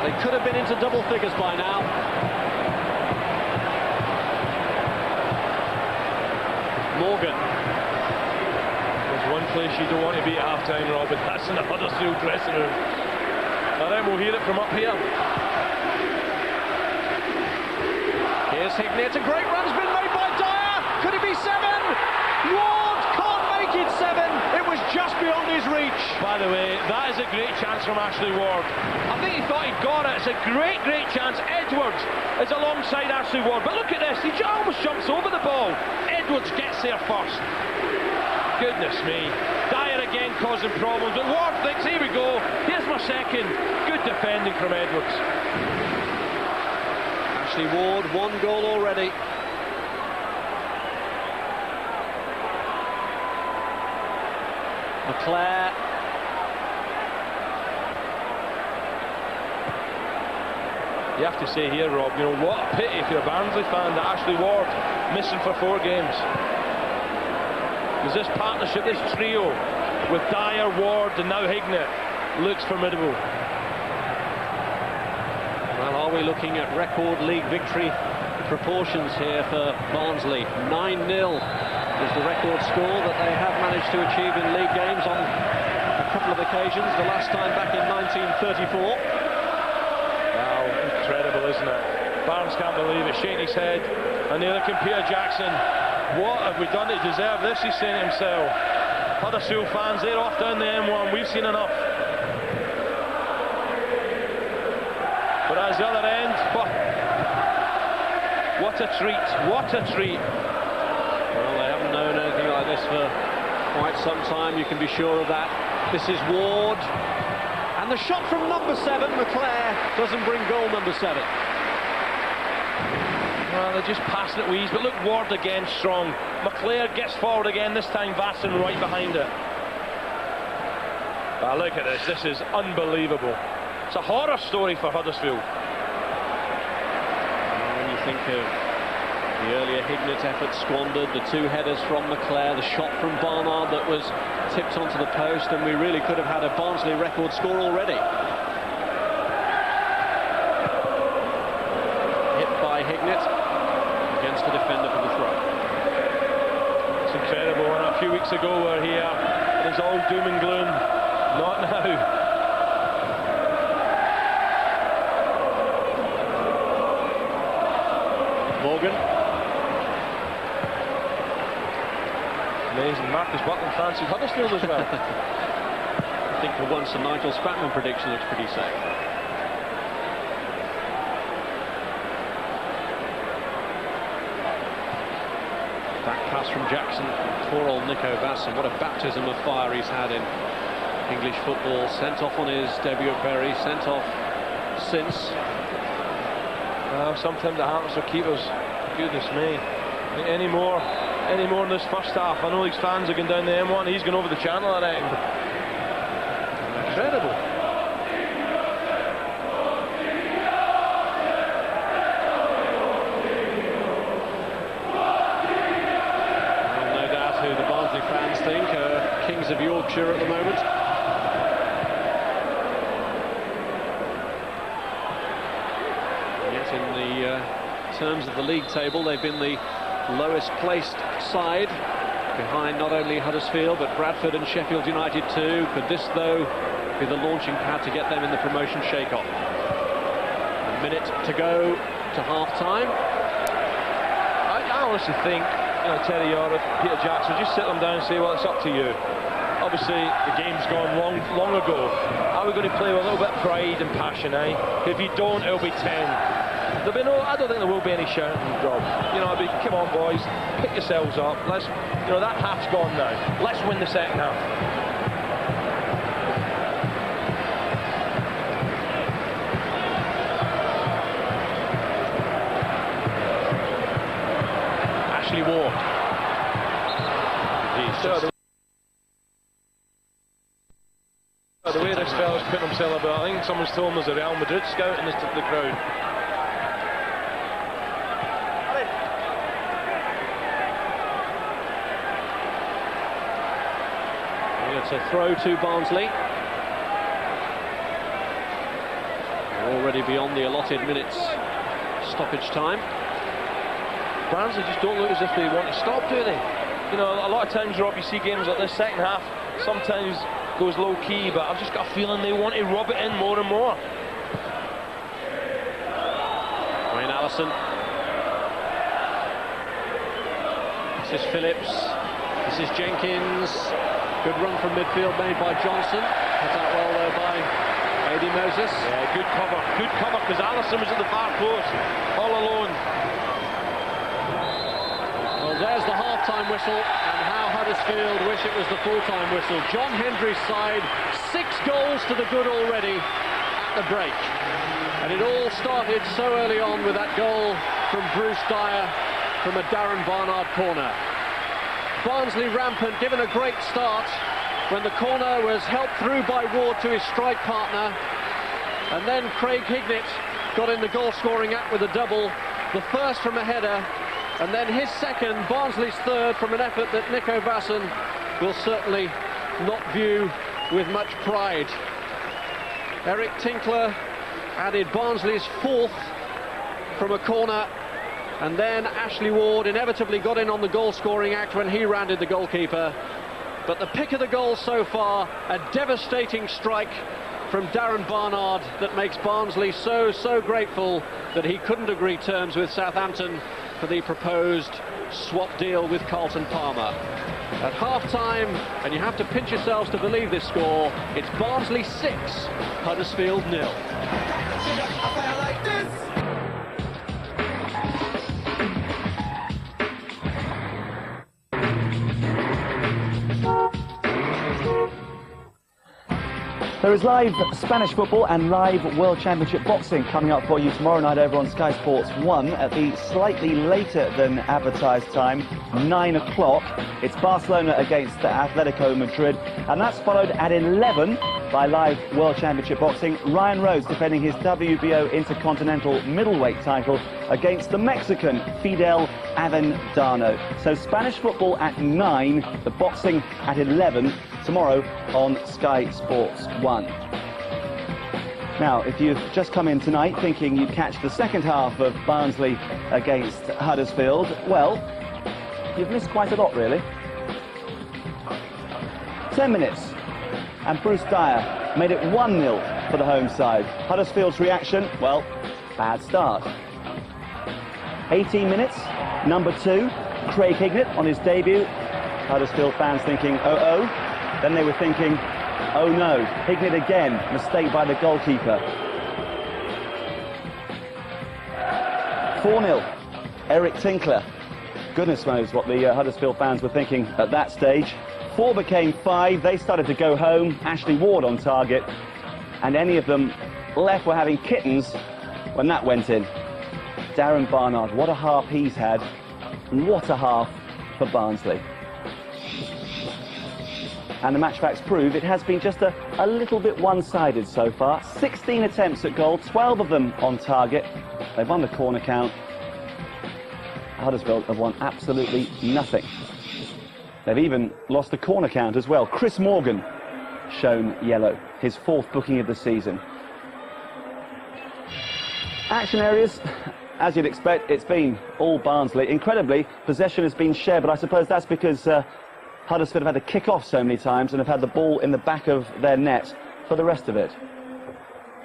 They could have been into double figures by now. Morgan. One place you don't want to be at half-time, Rob, but that's in the Huddersfield dressing room. And then we'll hear it from up here. Here's Hignett, a great run's been made by Dyer. Could it be 7? Ward can't make it 7. It was just beyond his reach. By the way, that is a great chance from Ashley Ward. I think he thought he'd got it. It's a great, great chance. Edwards is alongside Ashley Ward, but look at this. He almost jumps over the ball. Edwards gets there first. Goodness me. Dyer again causing problems, but Ward thinks, here we go, here's my second. Good defending from Edwards. Ashley Ward, 1 goal already. McClare. You have to say here, Rob, you know, what a pity if you're a Barnsley fan that Ashley Ward missing for 4 games. Because this partnership, this trio with Dyer, Ward and now Hignett looks formidable. Well, are we looking at record league victory proportions here for Barnsley? 9-0 is the record score that they have managed to achieve in league games on a couple of occasions, the last time back in 1934. Wow, incredible, isn't it? Barnes can't believe it, shaking his head. And the other can Peter Jackson. What have we done to deserve this, he's saying to himself. Huddersfield fans, they're off down the M1, we've seen enough. But as the other end, what a treat, what a treat. Well, they haven't known anything like this for quite some time, you can be sure of that. This is Ward, and the shot from number 7, McClare, doesn't bring goal number 7. Well, they're just passing it with ease, but look, Ward again strong. McClare gets forward again, this time Vasson right behind it. Well, look at this, this is unbelievable. It's a horror story for Huddersfield. When you think of the earlier Hignett effort squandered, the 2 headers from McClare, the shot from Barnard that was tipped onto the post, and we really could have had a Barnsley record score already. Hit by Hignett against the defender for the throw. It's incredible, and a few weeks ago we're here, it is all doom and gloom. Not now. Morgan. amazing. Marcus Butland fancies Huddersfield as well. I think for once a Nigel Spatman prediction looks pretty safe. Back pass from Jackson. Poor old Nico Vasson. What a baptism of fire he's had in English football. Sent off on his debut at Bury. Sent off since. Sometimes it happens for keepers. Goodness me. Any more in this first half. I know these fans are going down the M1. He's going over the channel, I reckon. Incredible. Well, no doubt who the Barnsley fans think are kings of Yorkshire at the moment. Yet in the terms of the league table, they've been the lowest placed side, behind not only Huddersfield but Bradford and Sheffield United too. Could this, though, be the launching pad to get them in the promotion shake-off? A minute to go to half-time. I honestly think, Terry York, Peter Jackson, just sit them down and say, well, it's up to you. Obviously, the game's gone long ago. Are we going to play with a little bit of pride and passion, eh? If you don't, it'll be 10. There'll be I don't think there will be any shouting, Rob. It'll be, come on, boys, pick yourselves up. Let's, that half's gone now. Let's win the second half. Ashley Ward. The way this fella's putting himself about, I think someone's told him there's a Real Madrid scout in the crowd. It's a throw to Barnsley. Already beyond the allotted minutes stoppage time. Barnsley just don't look as if they want to stop, do they? A lot of times, Rob, you see games like this second half sometimes goes low key, but I've just got a feeling they want to rub it in more and more. Wayne Allison. This is Phillips. This is Jenkins. Good run from midfield made by Johnson. Cut out well there by Eddie Moses. Yeah, good cover, because Allison was at the far post, all alone. Well, there's the half-time whistle, and how Huddersfield wish it was the full-time whistle. John Hendry's side, 6 goals to the good already at the break. And it all started so early on with that goal from Bruce Dyer from a Darren Barnard corner. Barnsley rampant, given a great start when the corner was helped through by Ward to his strike partner, and then Craig Hignett got in the goal-scoring act with a double, the first from a header, and then his second, Barnsley's third, from an effort that Nico Vasson will certainly not view with much pride. Eric Tinkler added Barnsley's fourth from a corner, and then Ashley Ward inevitably got in on the goal-scoring act when he rounded the goalkeeper. But the pick of the goal so far, a devastating strike from Darren Barnard that makes Barnsley so grateful that he couldn't agree terms with Southampton for the proposed swap deal with Carlton Palmer. At half-time, and you have to pinch yourselves to believe this score, it's Barnsley 6, Huddersfield 0. There is live Spanish football and live World Championship boxing coming up for you tomorrow night over on Sky Sports 1 at the slightly later than advertised time, 9 o'clock. It's Barcelona against Atletico Madrid, and that's followed at 11 by live World Championship boxing. Ryan Rhodes defending his WBO Intercontinental middleweight title against the Mexican Fidel Avendano. So Spanish football at 9, the boxing at 11 tomorrow on Sky Sports 1. Now, if you've just come in tonight thinking you'd catch the second half of Barnsley against Huddersfield, well, you've missed quite a lot, really. 10 minutes, and Bruce Dyer made it 1-0 for the home side. Huddersfield's reaction, well, bad start. 18 minutes, number 2, Craig Hignett on his debut. Huddersfield fans thinking, oh. Then they were thinking, oh no, Hignett again, mistake by the goalkeeper. 4-0, Eric Tinkler. Goodness knows what the Huddersfield fans were thinking at that stage. 4 became 5, they started to go home, Ashley Ward on target, and any of them left were having kittens when that went in. Darren Barnard, what a half he's had, and what a half for Barnsley. And the match facts prove it has been just a little bit one-sided so far. 16 attempts at goal, 12 of them on target. They've won the corner count. Huddersfield have won absolutely nothing. They've even lost the corner count as well. Chris Morgan shown yellow, his 4th booking of the season. Action areas, as you'd expect, it's been all Barnsley. Incredibly, possession has been shared, but I suppose that's because Huddersfield have had to kick off so many times and have had the ball in the back of their net for the rest of it.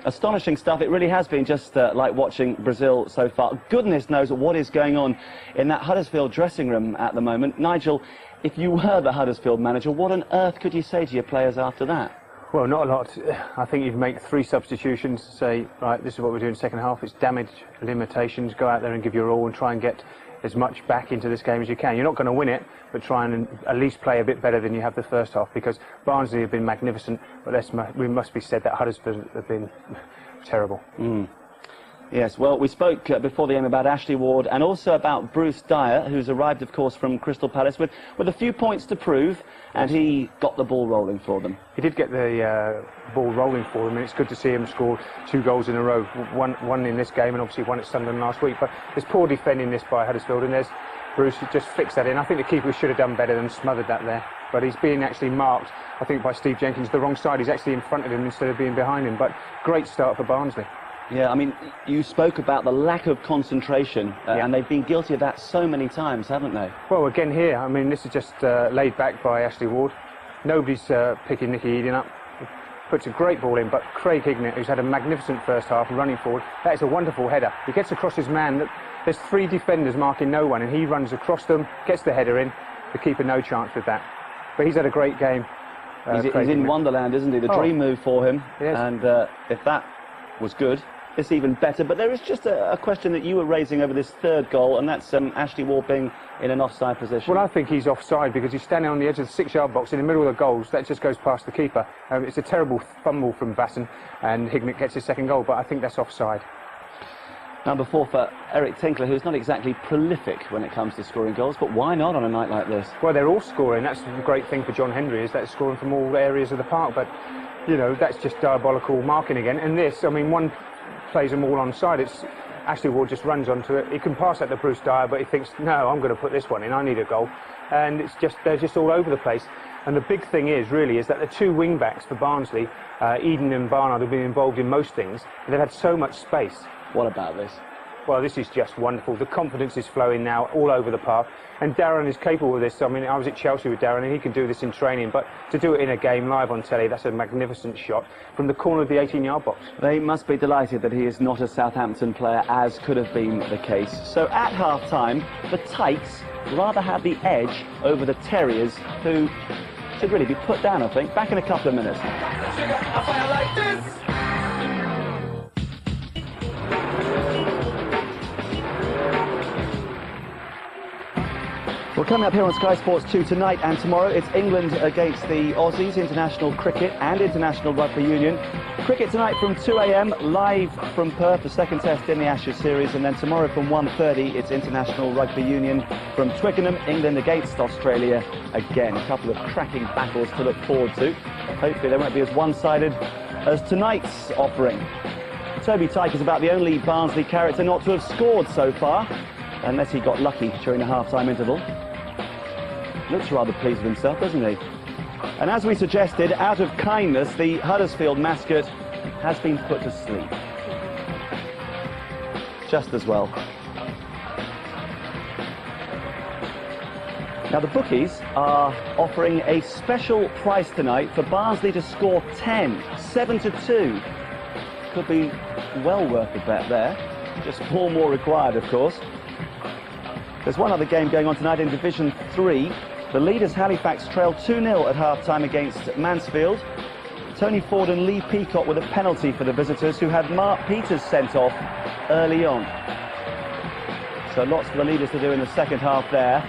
Astonishing stuff. It really has been just like watching Brazil so far. Goodness knows what is going on in that Huddersfield dressing room at the moment. Nigel, if you were the Huddersfield manager, what on earth could you say to your players after that? Well, not a lot. I think you'd make 3 substitutions, say, right, this is what we're doing second half, it's damage limitations, go out there and give your all and try and get as much back into this game as you can. You're not going to win it, but try and at least play a bit better than you have the first half, because Barnsley have been magnificent, but we must be said that Huddersfield have been terrible. Yes, well, we spoke before the game about Ashley Ward and also about Bruce Dyer, who's arrived, of course, from Crystal Palace with a few points to prove, and he got the ball rolling for them. He did get the ball rolling for them, and it's good to see him score 2 goals in a row. One in this game and obviously one at Sunderland last week. But there's poor defending this by Huddersfield, and there's Bruce who just fixed that in. I think the keeper should have done better than smothered that there. But he's being actually marked, I think, by Steve Jenkins, the wrong side. He's actually in front of him instead of being behind him. But great start for Barnsley. Yeah, I mean, you spoke about the lack of concentration, and they've been guilty of that so many times, haven't they? Well, again here, I mean, this is just laid back by Ashley Ward. Nobody's picking Nicky Eading up. He puts a great ball in, but Craig Hignett, who's had a magnificent first half running forward, that is a wonderful header. He gets across his man. There's 3 defenders marking no one, and he runs across them, gets the header in. The keeper no chance with that. But he's had a great game. He's in Wonderland, isn't he? The dream move for him. Yes. And if that was good, it's even better. But there is just a question that you were raising over this 3rd goal, and that's Ashley Ward being in an offside position. Well, I think he's offside because he's standing on the edge of the 6-yard box in the middle of the goals. That just goes past the keeper. It's a terrible fumble from Vassen, and Hignett gets his 2nd goal, but I think that's offside. Number 4 for Eric Tinkler, who's not exactly prolific when it comes to scoring goals, but why not on a night like this? Well, they're all scoring. That's the great thing for John Hendry, is that scoring from all areas of the park. But, you know, that's just diabolical marking again. And this, I mean, one plays them all onside. It's Ashley Ward just runs onto it. He can pass that to Bruce Dyer, but he thinks, no, I'm going to put this one in. I need a goal. And it's just, they're just all over the place. And the big thing is, really, is that the 2 wing-backs for Barnsley, Eden and Barnard, have been involved in most things. And they've had so much space. What about this? Well, this is just wonderful. The confidence is flowing now all over the park. And Darren is capable of this. I mean, I was at Chelsea with Darren, and he can do this in training. But to do it in a game live on telly, that's a magnificent shot from the corner of the 18-yard box. They must be delighted that he is not a Southampton player, as could have been the case. So at half-time, the Tykes rather have the edge over the Terriers, who should really be put down, I think. Back in a couple of minutes. Well, coming up here on Sky Sports 2 tonight and tomorrow, it's England against the Aussies, international cricket and international rugby union. Cricket tonight from 2 a.m, live from Perth, the 2nd test in the Ashes series, and then tomorrow from 1:30, it's international rugby union from Twickenham, England against Australia again. A couple of cracking battles to look forward to. Hopefully they won't be as one-sided as tonight's offering. Toby Tyke is about the only Barnsley character not to have scored so far, unless he got lucky during the half-time interval. Looks rather pleased with himself, doesn't he? And as we suggested, out of kindness, the Huddersfield mascot has been put to sleep. Just as well. Now the bookies are offering a special price tonight for Barnsley to score 10, 7-2. Could be well worth a bet there. Just 4 more required, of course. There's one other game going on tonight in Division 3. The leaders Halifax trailed 2-0 at half-time against Mansfield. Tony Ford and Lee Peacock with a penalty for the visitors, who had Mark Peters sent off early on. So lots for the leaders to do in the second half there.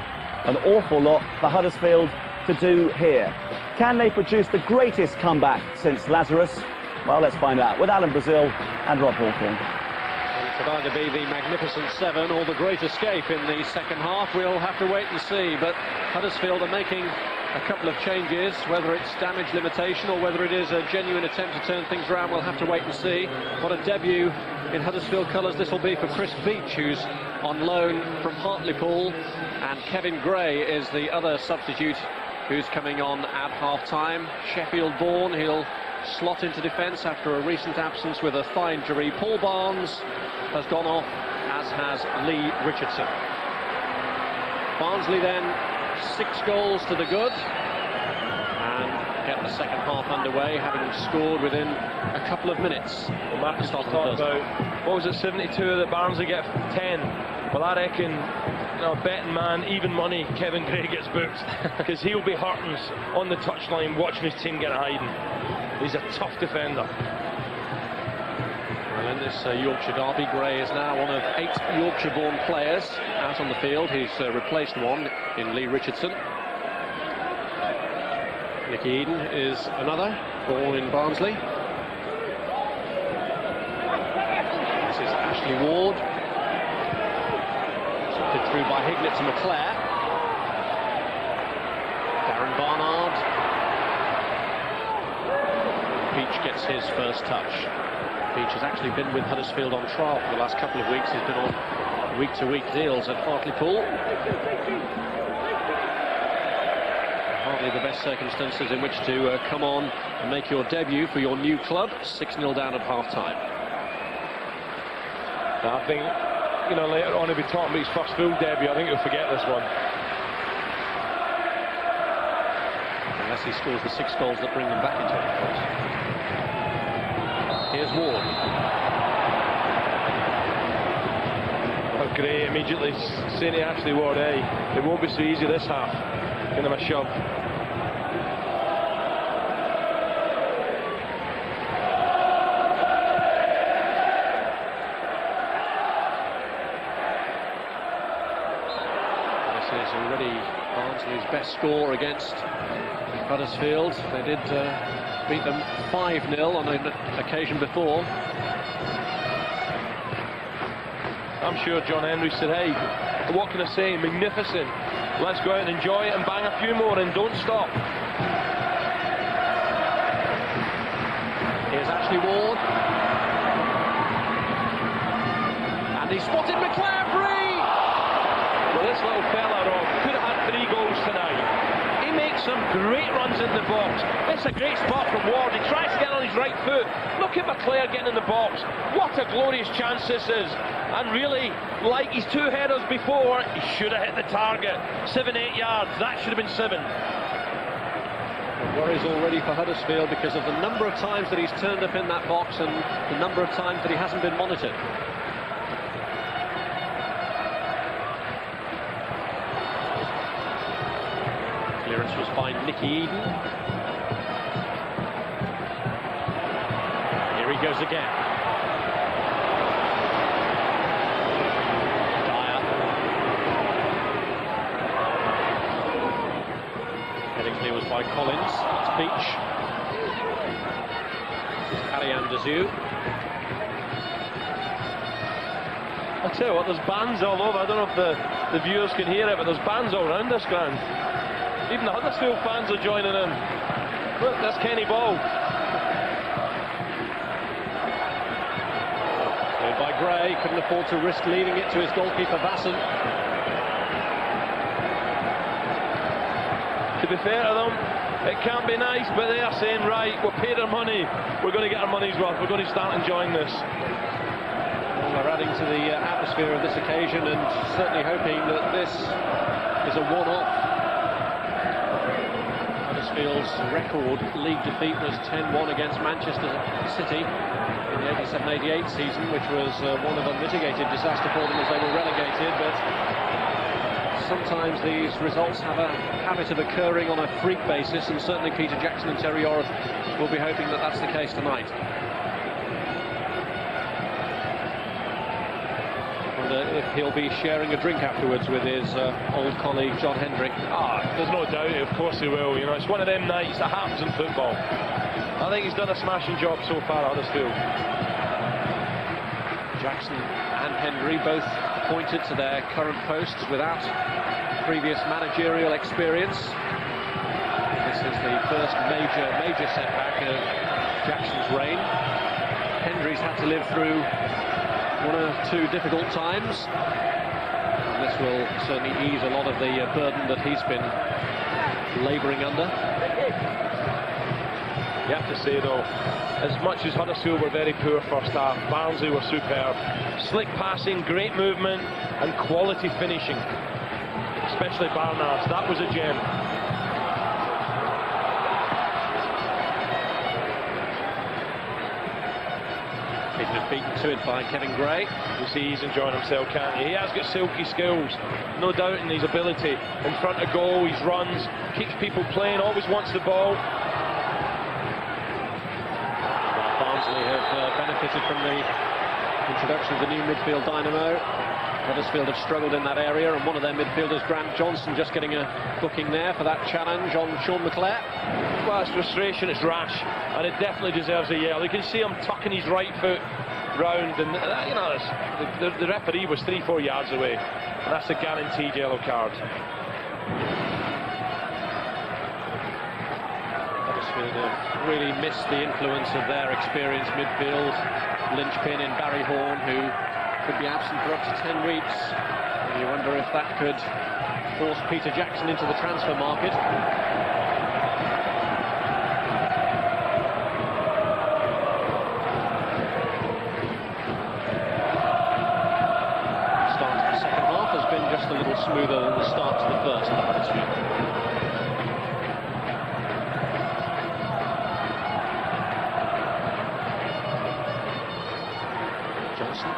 An awful lot for Huddersfield to do here. Can they produce the greatest comeback since Lazarus? Well, let's find out with Alan Brazil and Rob Hawthorne. It could either be the Magnificent Seven or the Great Escape in the second half. We'll have to wait and see, but Huddersfield are making a couple of changes. Whether it's damage limitation or whether it is a genuine attempt to turn things around, we'll have to wait and see. What a debut in Huddersfield colours this will be for Chris Beach, who's on loan from Hartlepool, and Kevin Gray is the other substitute who's coming on at half-time. Sheffield-born, he'll slot into defence after a recent absence with a thigh injury. Paul Barnes has gone off, as has Lee Richardson. Barnsley then 6 goals to the good, and get the second half underway, having scored within a couple of minutes. Well, Marcus talked about, what was it, 72 that Barnsley get 10. Well, I reckon, you know, betting man, even money, Kevin Gray gets booked, because he'll be hurting on the touchline watching his team get a hiding. He's a tough defender. Well, in this Yorkshire derby, Gray is now one of 8 Yorkshire-born players out on the field. He's replaced one in Lee Richardson. Nicky Eden is another, born in Barnsley. This is Ashley Ward. Slipped through by Hignett to McClare. Darren Barnard. Beach gets his first touch. Beach has actually been with Huddersfield on trial for the last couple of weeks. He's been on week-to-week deals at Hartlepool. Hardly the best circumstances in which to come on and make your debut for your new club. 6-0 down at half-time. I think, you know, later on he'll be talking about his first full debut. I think he'll forget this one. Unless he scores the 6 goals that bring them back into it, of course. Here's Ward. Well, Gray immediately saying to Ashley Ward, hey, it won't be so easy this half. Give him a shove. This is already Barnsley's best score against Huddersfield. They did beat them 5-0 on an occasion before. I'm sure John Henry said, hey, what can I say, magnificent. Let's go out and enjoy it and bang a few more and don't stop. Here's Ashley Ward. And he spotted McClare free! Well, this little fella, Rob, could have had 3 goals tonight. He makes some great runs in the box. It's a great spot from Ward. He tries to get on his right foot. Look at McClare getting in the box. What a glorious chance this is. And really, like his 2 headers before, he should have hit the target. 7-8 yards. That should have been 7. Worries already for Huddersfield because of the number of times that he's turned up in that box and the number of times that he hasn't been monitored. Clearance was by Nicky Eden. Here he goes again. Dyer. Heading clear was by Collins. That's Beach. This is Ariane Dezu. I tell you what, there's bands all over. I don't know if the viewers can hear it, but there's bands all around this ground. Even the Huddersfield fans are joining in. Look, that's Kenny Ball. Played by Gray, couldn't afford to risk leaving it to his goalkeeper Vasson. To be fair to them, it can't be nice, but they are saying, right, we'll pay their money. We're going to get our money's worth. We're going to start enjoying this. Well, they're adding to the atmosphere of this occasion and certainly hoping that this is a one-off. Huddersfield's record league defeat was 10-1 against Manchester City in the 87-88 season, which was one of unmitigated disaster for them as they were relegated, but sometimes these results have a habit of occurring on a freak basis, and certainly Peter Jackson and Terry Orth will be hoping that that's the case tonight. If he'll be sharing a drink afterwards with his old colleague John Hendry. There's no doubt, of course he will. You know, it's one of them nights that happens in football. I think he's done a smashing job so far at Huddersfield. Jackson and Hendry both appointed to their current posts without previous managerial experience. This is the first major setback of Jackson's reign. Hendry's had to live through one or two difficult times, and this will certainly ease a lot of the burden that he's been labouring under. You have to say though, as much as Huddersfield were very poor first half, Barnsley were superb. Slick passing, great movement and quality finishing, especially Barnard's. That was a gem. Beaten to it by Kevin Gray. You see he's enjoying himself, can't he? He has got silky skills, no doubt in his ability. In front of goal, he runs, keeps people playing, always wants the ball. Barnsley have benefited from the introduction of the new midfield dynamo. Huddersfield have struggled in that area, and one of their midfielders, Grant Johnson, just getting a booking there for that challenge on Sean McClare. Well, it's frustration, it's rash, and it definitely deserves a yell. You can see him tucking his right foot round, and you know, the referee was 3-4 yards away, and that's a guaranteed yellow card. Huddersfield have really missed the influence of their experienced midfield linchpin in Barry Horn, who could be absent for up to 10 weeks. And you wonder if that could force Peter Jackson into the transfer market. Just a little smoother than the start to the first for Huddersfield. Johnson.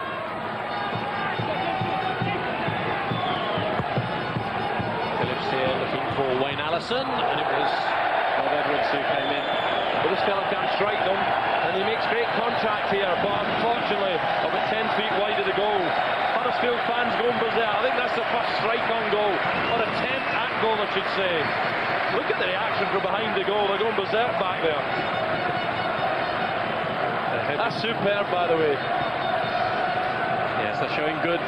Phillips here looking for Wayne Allison, and it was Bob Edwards who came in. But this fella can't strike them, and he makes great contact here, but unfortunately about 10 feet wide of the goal. Huddersfield fans going berserk. I think that's the first strike on goal, or attempt at goal I should say. Look at the reaction from behind the goal, they're going berserk back there. That's superb, by the way. Yes, they're showing good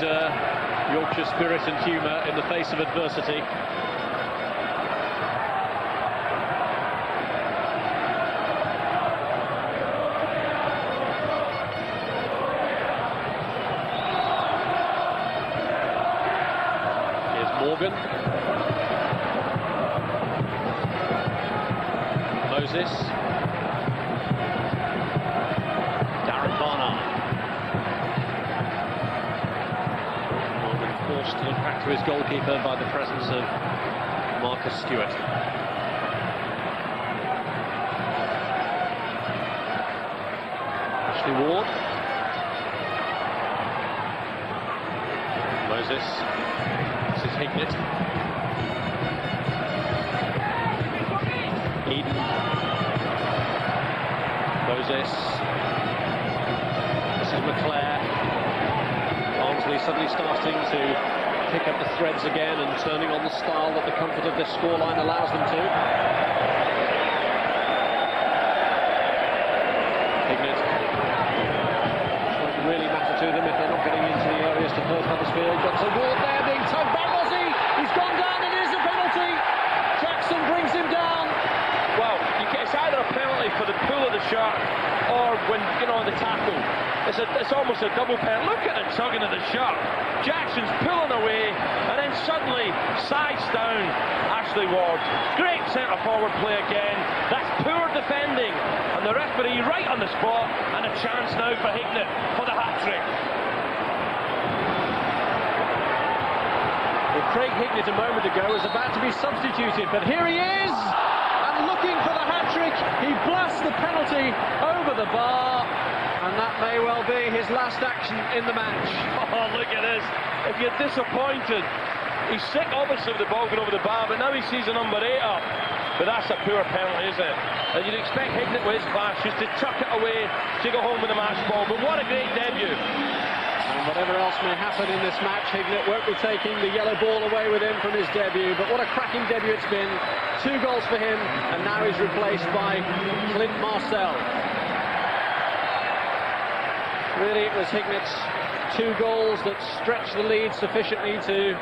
Yorkshire spirit and humour in the face of adversity. Morgan. Moses. Darren Barnard. Morgan forced to look back to his goalkeeper by the presence of Marcus Stewart. Ashley Ward. Moses. This is Hignett. Eden. Moses. This is McClare. Barnsley suddenly starting to pick up the threads again and turning on the style that the comfort of this scoreline allows them to. Hignett. It won't really matter to them if they're not getting into the areas to hurt Huddersfield. Got a Ward there being tugged back. He's gone down, and it is a penalty. Jackson brings him down. Well, it's either a penalty for the pull of the shirt or when, you know, the tackle. It's almost a double penalty. Look at the tugging of the shirt. Jackson's pulling away, and then suddenly sides down Ashley Ward. Great centre-forward play again. That's poor defending, and the referee right on the spot, and a chance now for Hignett for the hat-trick. Craig Hignett a moment ago was about to be substituted, but here he is, and looking for the hat-trick. He blasts the penalty over the bar, and that may well be his last action in the match. Oh, look at this. If you're disappointed He's sick, obviously, with the ball going over the bar, but now he sees a number 8 up. But that's a poor penalty, isn't it? And you'd expect Hignett with his class just to tuck it away to go home with a match ball. But what a great debut. And whatever else may happen in this match, Hignett won't be taking the yellow ball away with him from his debut. But what a cracking debut it's been. 2 goals for him, and now he's replaced by Clint Marcel. Really, it was Hignett's 2 goals that stretched the lead sufficiently to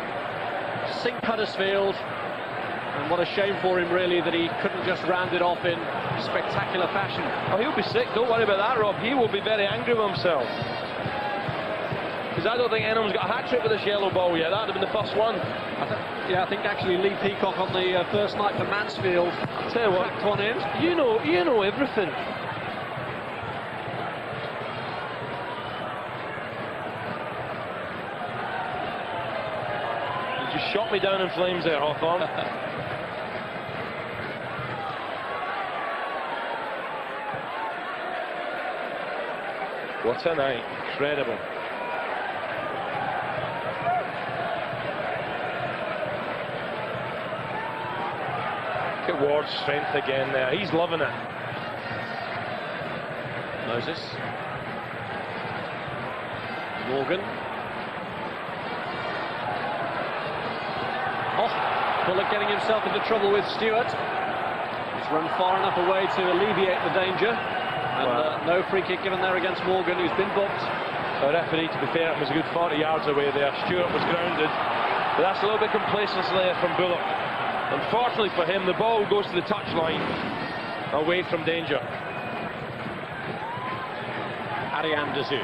sink Huddersfield. And what a shame for him, really, that he couldn't just round it off in spectacular fashion. Oh, he'll be sick, don't worry about that, Rob. He will be very angry with himself. Because I don't think anyone's got a hat-trick with this yellow ball yet. That would have been the first one. I think actually Lee Peacock on the first night for Mansfield, I'll tell you what, one in. you know everything. You just shot me down in flames there, Hawthorne. What a night. Incredible. Look at Ward's strength again there. He's loving it. Moses. Morgan. Oh, Bullock getting himself into trouble with Stewart. He's run far enough away to alleviate the danger. And no free kick given there against Morgan, who's been booked. The referee, to be fair, was a good 40 yards away there. Stewart was grounded. But that's a little bit complacency there from Bullock. Unfortunately for him, the ball goes to the touchline, away from danger. Ariane Dazou.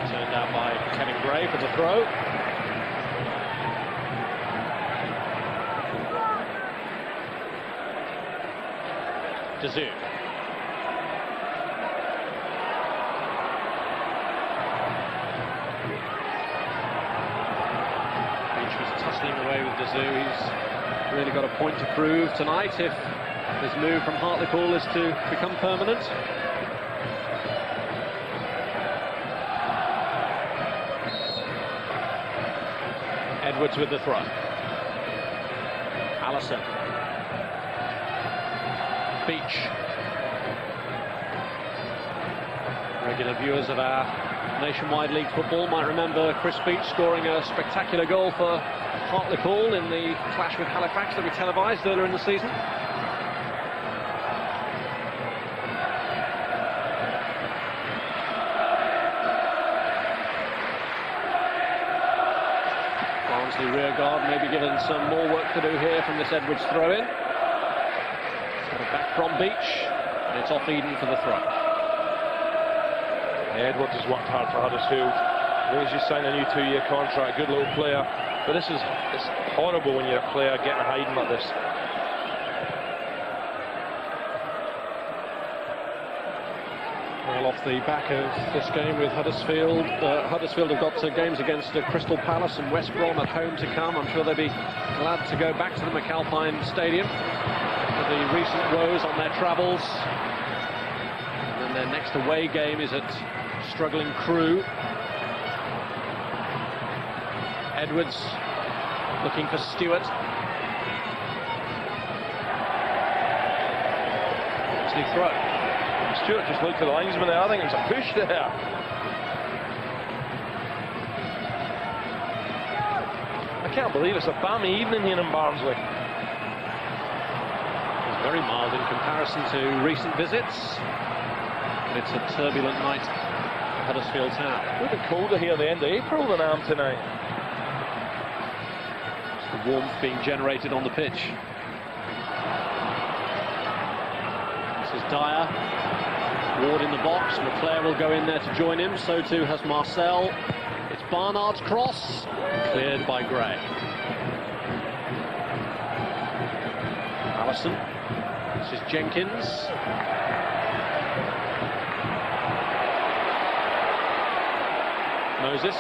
Turned out by Kevin Gray for the throw. Dazou. Away with Dazou. He's really got a point to prove tonight if his move from Hartlepool is to become permanent. Edwards with the throw. Allison. Beach. Regular viewers of our Nationwide League football might remember Chris Beach scoring a spectacular goal for Hartlepool in the clash with Halifax that we televised earlier in the season. Barnsley rearguard may be given some more work to do here from this Edwards throw-in. Back from Beach, and it's off Eden for the throw. Edwards has worked hard for Huddersfield. He's just signed a new 2-year contract, good little player. But it's horrible when you're a player getting hiding like this. Well, off the back of this game with Huddersfield, Huddersfield have got games against Crystal Palace and West Brom at home to come. I'm sure they'll be glad to go back to the McAlpine Stadium for the recent woes on their travels. And then their next away game is at struggling Crewe. Edwards looking for Stewart. Easy throw. Stewart just looked at the linesman there. I think it's a push there. I can't believe it's a balmy evening here in Barnsley. It's very mild in comparison to recent visits. But it's a turbulent night at Huddersfield Town. A little bit colder here at the end of April than I am tonight. The warmth being generated on the pitch. This is Dyer. Ward in the box. Leclerc will go in there to join him. So too has Marcel. It's Barnard's cross. Cleared by Gray. Allison. This is Jenkins. Moses.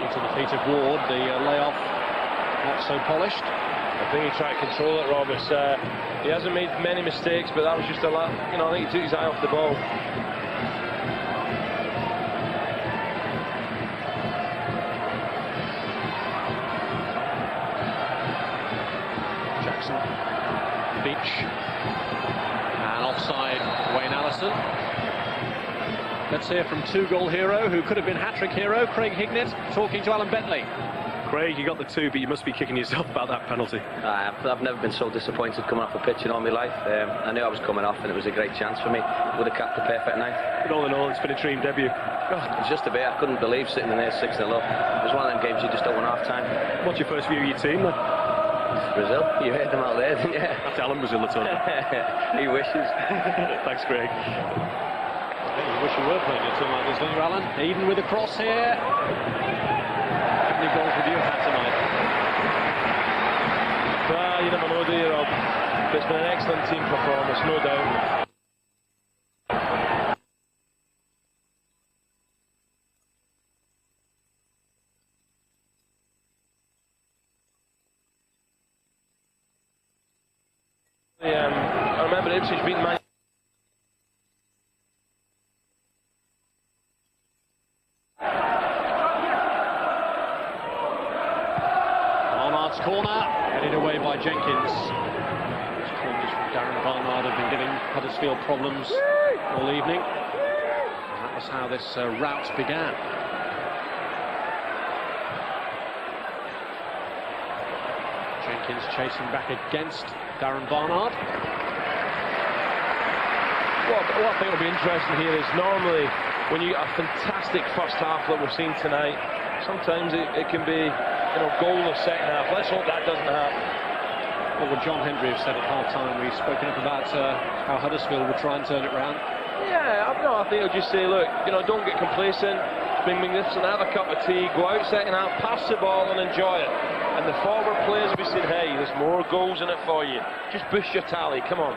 To the feet of Ward, the layoff not so polished. I think he tried to control it, Rob. He hasn't made many mistakes, but that was just a lot. I think he took his eye off the ball. Let's hear from two-goal hero, who could have been hat-trick hero, Craig Hignett, talking to Alan Bentley. Craig, you got the 2, but you must be kicking yourself about that penalty. I've never been so disappointed coming off a pitch in all my life. I knew I was coming off, and it was a great chance for me. Would have capped the perfect night. But all in all, it's been a dream debut. God, it's just a bit. I couldn't believe sitting in there 6-0 up. It was one of them games you just don't want half-time. What's your first view of your team, then? Brazil. You heard them out there, didn't you? That's Alan Brazil at all. He wishes. Thanks, Craig. You wish you were playing a team like this, don't you, Alan? Eden with a cross here. How many goals would you have had tonight? You never know, do you, Rob? It's been an excellent team performance, no doubt. I remember Ipswich beating Man. Barnard's corner, headed away by Jenkins. Those corners from Darren Barnard have been giving Huddersfield problems all evening. And that was how this rout began. Jenkins chasing back against Darren Barnard. What I think will be interesting here is normally when you get a fantastic first half that we've seen tonight, sometimes it can be, goalless second half. Let's hope that doesn't happen. What would John Hendry have said at half-time? We've spoken up about how Huddersfield would try and turn it round. Yeah, I think he'll just say, look, don't get complacent. It's been magnificent. Have a cup of tea, go out second half, pass the ball and enjoy it. And the forward players will be saying, hey, there's more goals in it for you. Just boost your tally, come on.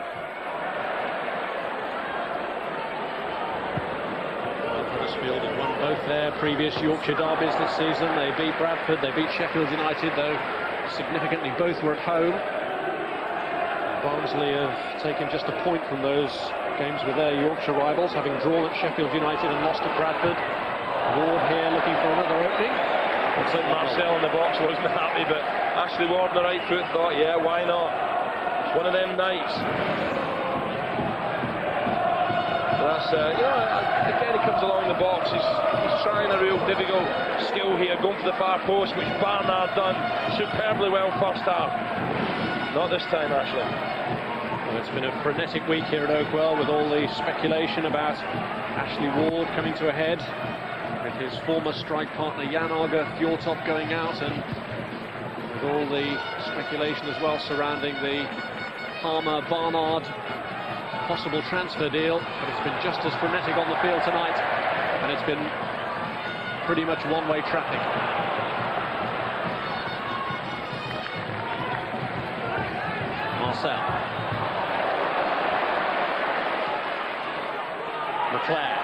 Huddersfield had won both their previous Yorkshire derbies this season. They beat Bradford, they beat Sheffield United, though significantly both were at home. Barnsley have taken just a point from those games with their Yorkshire rivals, having drawn at Sheffield United and lost at Bradford. Ward here looking for another opening. Looks like Marcel in the box wasn't happy, but Ashley Ward on the right foot thought, yeah, why not? It's one of them nights. That's, again, he comes along the box. He's trying a real difficult skill here, going for the far post, which Barnard done superbly well first half. Not this time, actually. Well, it's been a frenetic week here at Oakwell with all the speculation about Ashley Ward coming to a head, with his former strike partner Jan Åge Fjortoft going out, and with all the speculation as well surrounding the Palmer-Barnard possible transfer deal. But it's been just as frenetic on the field tonight, and it's been pretty much one-way traffic. Marcel. McClare.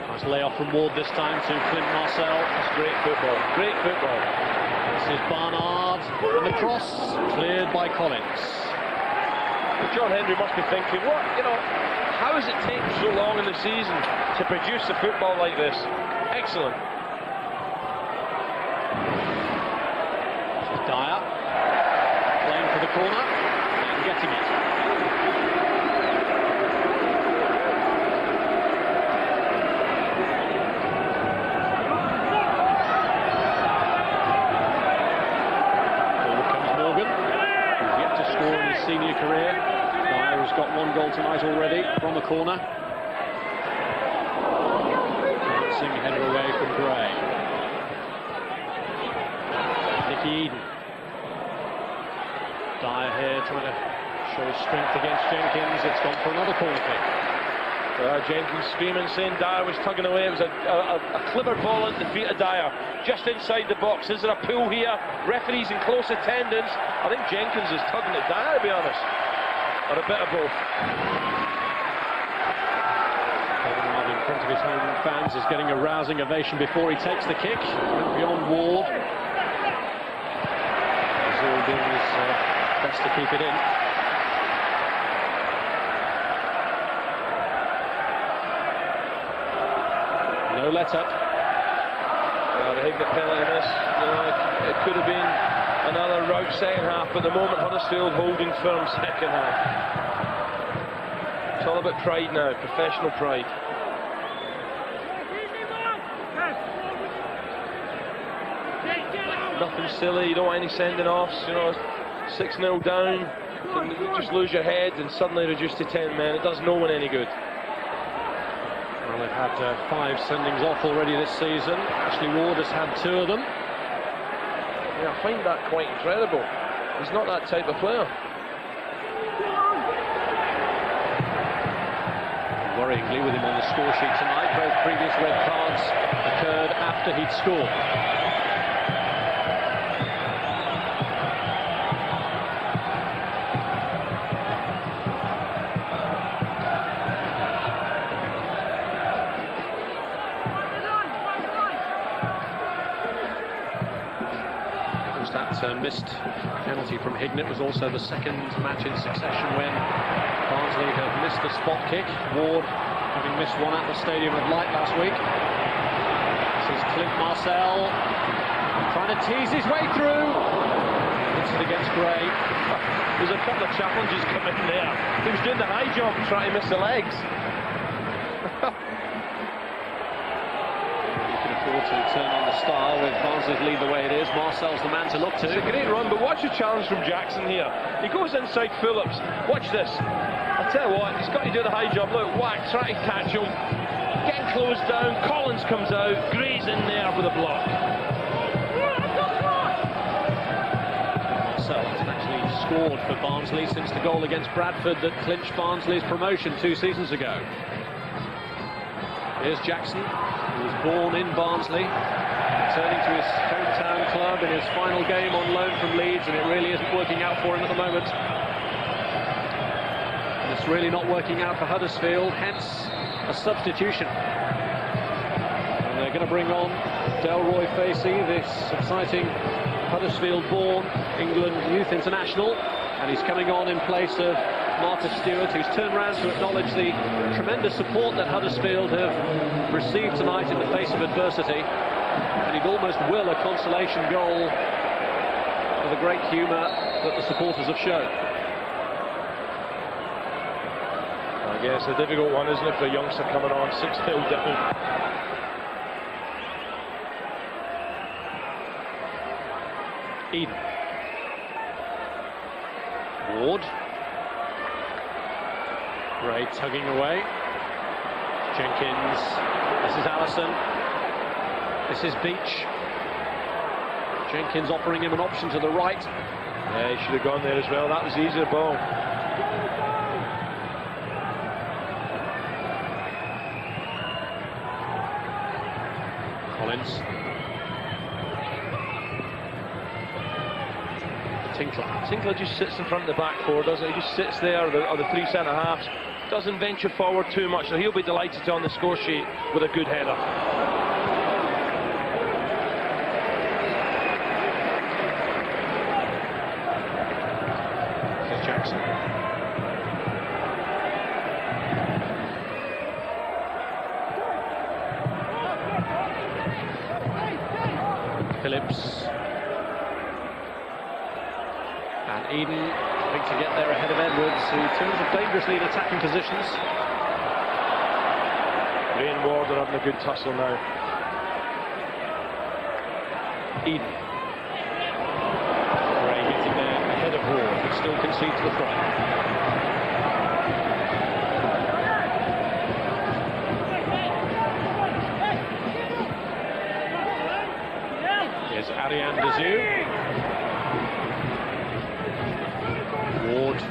Nice layoff from Ward this time to Clint Marcel. That's great football. Great football. This is Barnard, and the cross cleared by Collins. But John Hendry must be thinking, how has it taken so long in the season to produce a football like this? Excellent. This is Dyer, playing for the corner and getting it. Senior career. Dyer has got one goal tonight already from the corner. Bouncing header away from Gray. Nicky Eden. Dyer here trying to show his strength against Jenkins. It's gone for another corner kick. Jenkins screaming, saying Dyer was tugging away. It was a clever ball into the feet of Dyer, just inside the box. Is there a pull here? Referees in close attendance. I think Jenkins is tugging at Dyer, to be honest, or a bit of both. In front of his home fans is getting a rousing ovation before he takes the kick. Went beyond Ward. He's all doing his best to keep it in. No let up. I think the penalty miss, it could have been another rout second half, but at the moment Huddersfield holding firm second half. It's all about pride now, professional pride. Nothing silly, you don't want any sending offs, you know, 6-0 down, you can just lose your head and suddenly reduce to 10 men. It does no one any good. Well, they've had 5 sendings off already this season. Ashley Ward has had 2 of them. Yeah, I find that quite incredible. He's not that type of player. Worryingly, with him on the score sheet tonight, both previous red cards occurred after he'd scored. That missed penalty from Hignett was also the second match in succession when Barnsley have missed a spot kick. Ward having missed one at the Stadium of Light last week. This is Clint Marcel trying to tease his way through. Hits it against Gray. There's a couple of challenges coming there. He was doing the high jump trying to miss the legs. To turn on the star with Barnsley's lead the way it is. Marcel's the man to look to. It's a great run, but watch the challenge from Jackson here. He goes inside Phillips. Watch this. I tell you what, he's got to do the high jump. Look, whack, try to catch him. Getting closed down. Collins comes out. Gray's in there with a block. Marcel hasn't actually scored for Barnsley since the goal against Bradford that clinched Barnsley's promotion 2 seasons ago. Here's Jackson, who was born in Barnsley, returning to his hometown club in his final game on loan from Leeds, and it really isn't working out for him at the moment. And it's really not working out for Huddersfield, hence a substitution. And they're going to bring on Delroy Facey, this exciting Huddersfield-born England youth international, and he's coming on in place of Marcus Stewart, who's turned around to acknowledge the tremendous support that Huddersfield have received tonight in the face of adversity, and he'd almost will a consolation goal for the great humour that the supporters have shown. I guess a difficult one, isn't it, for a youngster coming on 6-0 down. Eden. Ward. Gray tugging away. Jenkins. This is Allison. This is Beach. Jenkins offering him an option to the right. Yeah, he should have gone there as well. That was the easier ball. Collins. Tinkler just sits in front of the back four, doesn't he? He just sits there, or the 3 centre-halves. Doesn't venture forward too much, so he'll be delighted on the score sheet with a good header. Here's Jackson. Phillips. And Eden having to get there ahead of Edwards, who turns up dangerously in attacking positions. Ray and Ward are having a good tussle now. Eden. Gray getting there ahead of Ward, but still concedes the throw. Here's Ariane Dezu. Ward.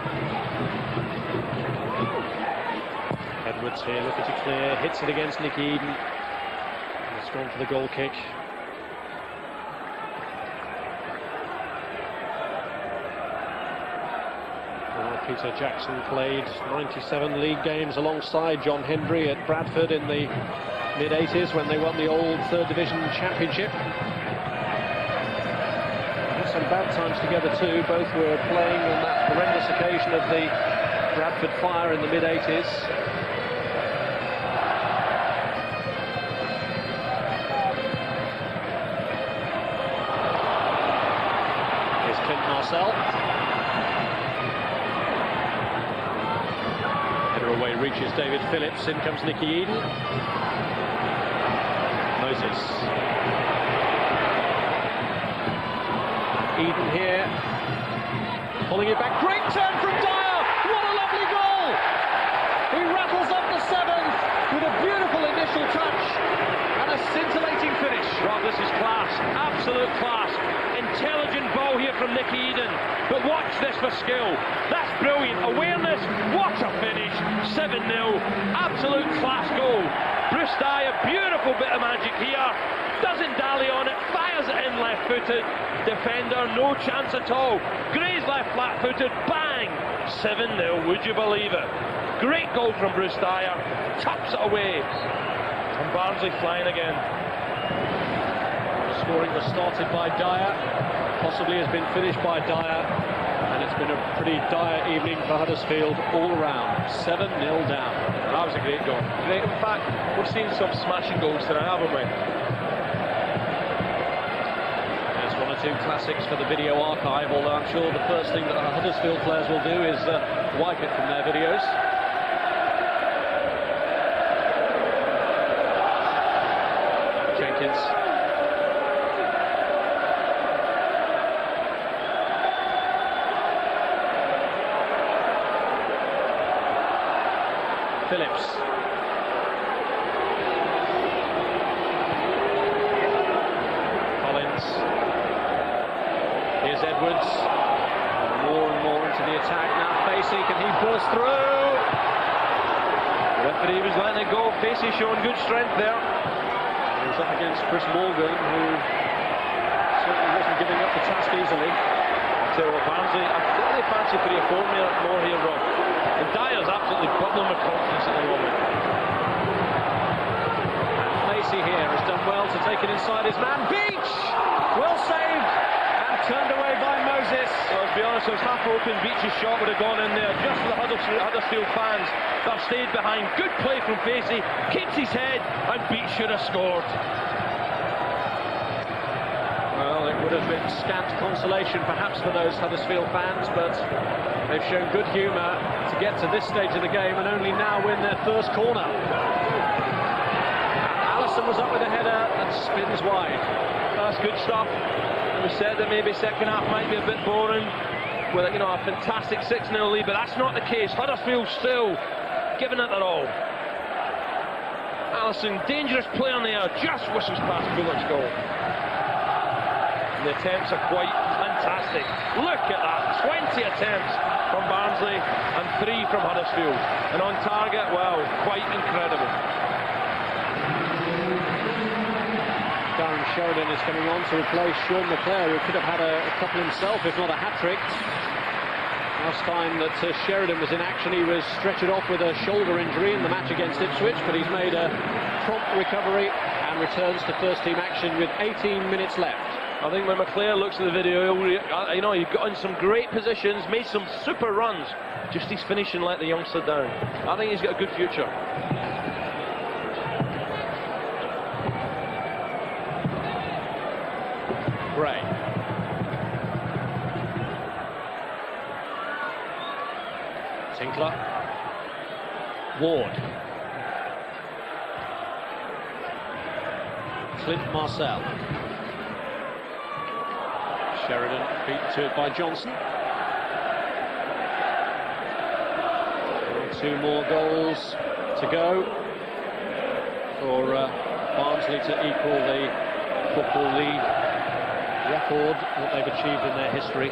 Edwards here looking to clear, hits it against Nick Eden. And it's gone for the goal kick. Well, Peter Jackson played 97 league games alongside John Hendry at Bradford in the mid-80s when they won the old 3rd Division Championship. Some bad times together too. Both were playing on that horrendous occasion of the Bradford fire in the mid-80s. Here's Clint Marcel. Header away he reaches David Phillips. In comes Nicky Eden. Moses. Eden here. Pulling it back. Great turn from Dyer. What a lovely goal. He rattles up the 7th with a beautiful initial touch and a scintillating finish. Rob, this is class. Absolute class. Intelligent ball here from Nicky Eden. But watch this for skill. That's brilliant. Awareness. What a finish. 7-0. Absolute class goal. Bruce Dyer, beautiful bit of magic here. Doesn't dally on it. Fires it in left-footed. Defender, no chance at all. Gray's left flat-footed. Bang. 7-0. Would you believe it? Great goal from Bruce Dyer. Tucks it away. And Barnsley flying again. Scoring was started by Dyer, possibly has been finished by Dyer, and it's been a pretty dire evening for Huddersfield all around. 7-0 down. That was a great goal. Great. In fact, we've seen some smashing goals tonight, haven't we? There's 1 or 2 classics for the video archive, although I'm sure the first thing that our Huddersfield players will do is wipe it from their videos. Jenkins. Phillips. Collins. Here's Edwards. More and more into the attack now. Facey, can he burst through? The referee was letting it go. Facey showing good strength there. He's up against Chris Morgan, who certainly wasn't giving up the task easily. So Barnsley, I really fancy 3 or 4 more here, Rob. And Dyer's absolutely bubbling with confidence at the moment. Facey here has done well to take it inside his man. Beach! Well saved and turned away by Moses. Well, to be honest, I was half hoping Beach's shot would have gone in there, just for the Huddersfield fans that have stayed behind. Good play from Facey, keeps his head, and Beach should have scored. Well, it would have been scant consolation perhaps for those Huddersfield fans, but they've shown good humour to get to this stage of the game and only now win their first corner. And Allison was up with a header and spins wide. That's good stuff. We said that maybe second half might be a bit boring with a fantastic 6-0 lead, but that's not the case. Huddersfield still giving it their all. Allison, dangerous play on the air, just whistles past Bullock's goal. The attempts are quite fantastic. Look at that, 20 attempts from Barnsley and 3 from Huddersfield. And on target, well, quite incredible. Darren Sheridan is coming on to replace Sean McClare, who could have had a couple himself, if not a hat-trick. Last time that Sheridan was in action, he was stretchered off with a shoulder injury in the match against Ipswich, but he's made a prompt recovery and returns to first-team action with 18 minutes left. I think when McClare looks at the video, he got in some great positions, made some super runs. Just he's finishing let the youngster down. I think he's got a good future. Gray. Tinkler. Ward. Clint Marcel. Sheridan beaten to it by Johnson. 2 more goals to go for Barnsley to equal the Football League record that they've achieved in their history.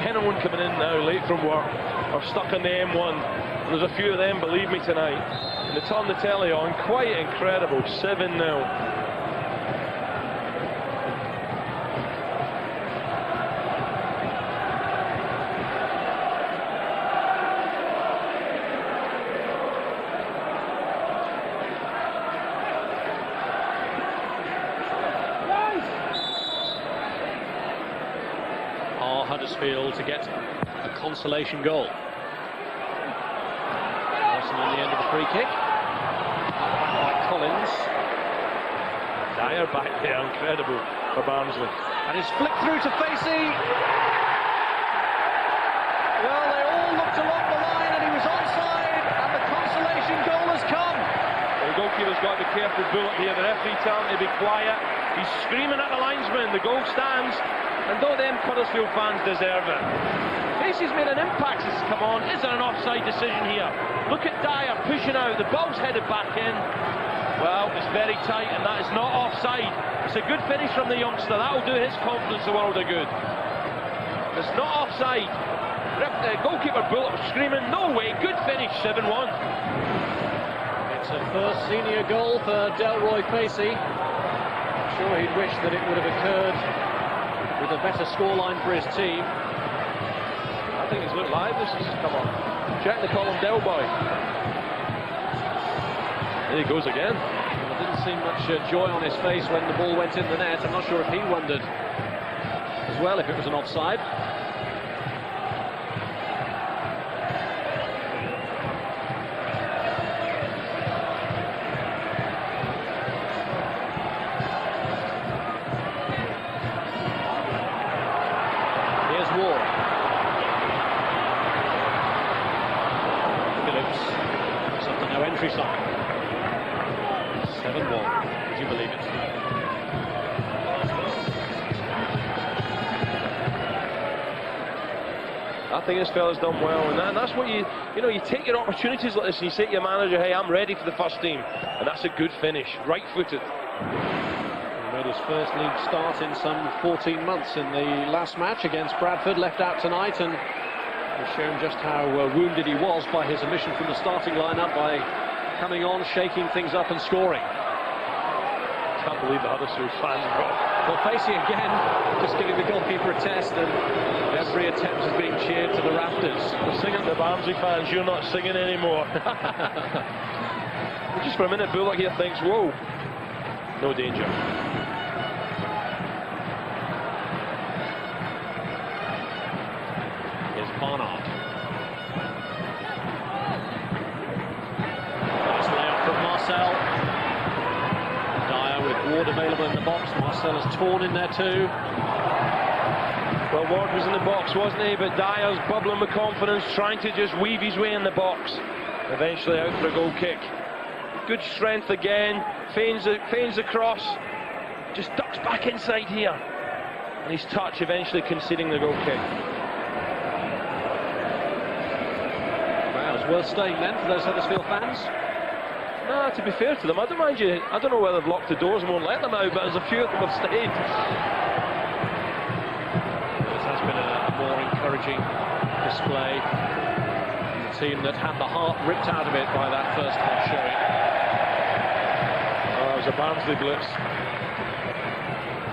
Anyone coming in now late from work or stuck on the M1, and there's a few of them, believe me, tonight, and they turn the telly on. Quite incredible. 7-0. Huddersfield to get a consolation goal. Wilson on the end of the free kick. By Collins. Dyer back there, incredible for Barnsley. And he's flicked through to Facey. Well, they all looked along the line and he was onside, and the consolation goal has come. Well, the goalkeeper's got to be careful, Bullock here. The referee telling him to be quiet. He's screaming at the linesman. The goal stands, and though them Huddersfield fans deserve it. Facey's made an impact since come on. Is there an offside decision here? Look at Dyer pushing out. The ball's headed back in. Well, it's very tight, and that is not offside. It's a good finish from the youngster. That'll do his confidence a world of good. It's not offside. Goalkeeper Bullock screaming, no way, good finish, 7-1. It's a first senior goal for Delroy Facey. I'm sure he'd wish that it would have occurred with a better scoreline for his team. I think it's looked live, this is, come on. Check the column, Delboy. There he goes again. There didn't seem much joy on his face when the ball went in the net. I'm not sure if he wondered as well if it was an offside. Here's Ward. Phillips. It's up to no entry sign. 7-1, would you believe it? I think this fella's done well, and that's what you take your opportunities like this and you say to your manager, hey, I'm ready for the first team, and that's a good finish, right-footed. He made his first league start in some 14 months in the last match against Bradford, left out tonight, and has shown just how wounded he was by his omission from the starting lineup by coming on, shaking things up and scoring. Can't believe the Huddersfield fans got. Well, Facey again, just giving the goalkeeper a test, and every attempt is being cheered to the rafters. They're singing the Barnsley fans, you're not singing anymore. Just for a minute, Bullock here thinks, whoa, no danger. Here's Barnard. Nice layout from Marcel. Dyer with Ward available in the box. Marcel is torn in there too. Well, Ward was in the box, wasn't he? But Dyer's bubbling with confidence, trying to just weave his way in the box. Eventually out for a goal kick. Good strength again, feigns the cross, just ducks back inside here. And his touch eventually conceding the goal kick. Well, it's worth staying then for those Huddersfield fans. No, to be fair to them, I don't mind you. I don't know whether they've locked the doors and won't let them out, but there's a few of them have stayed. This has been a more encouraging display. The team that had the heart ripped out of it by that first half showing. Oh, it was a Barnsley blitz.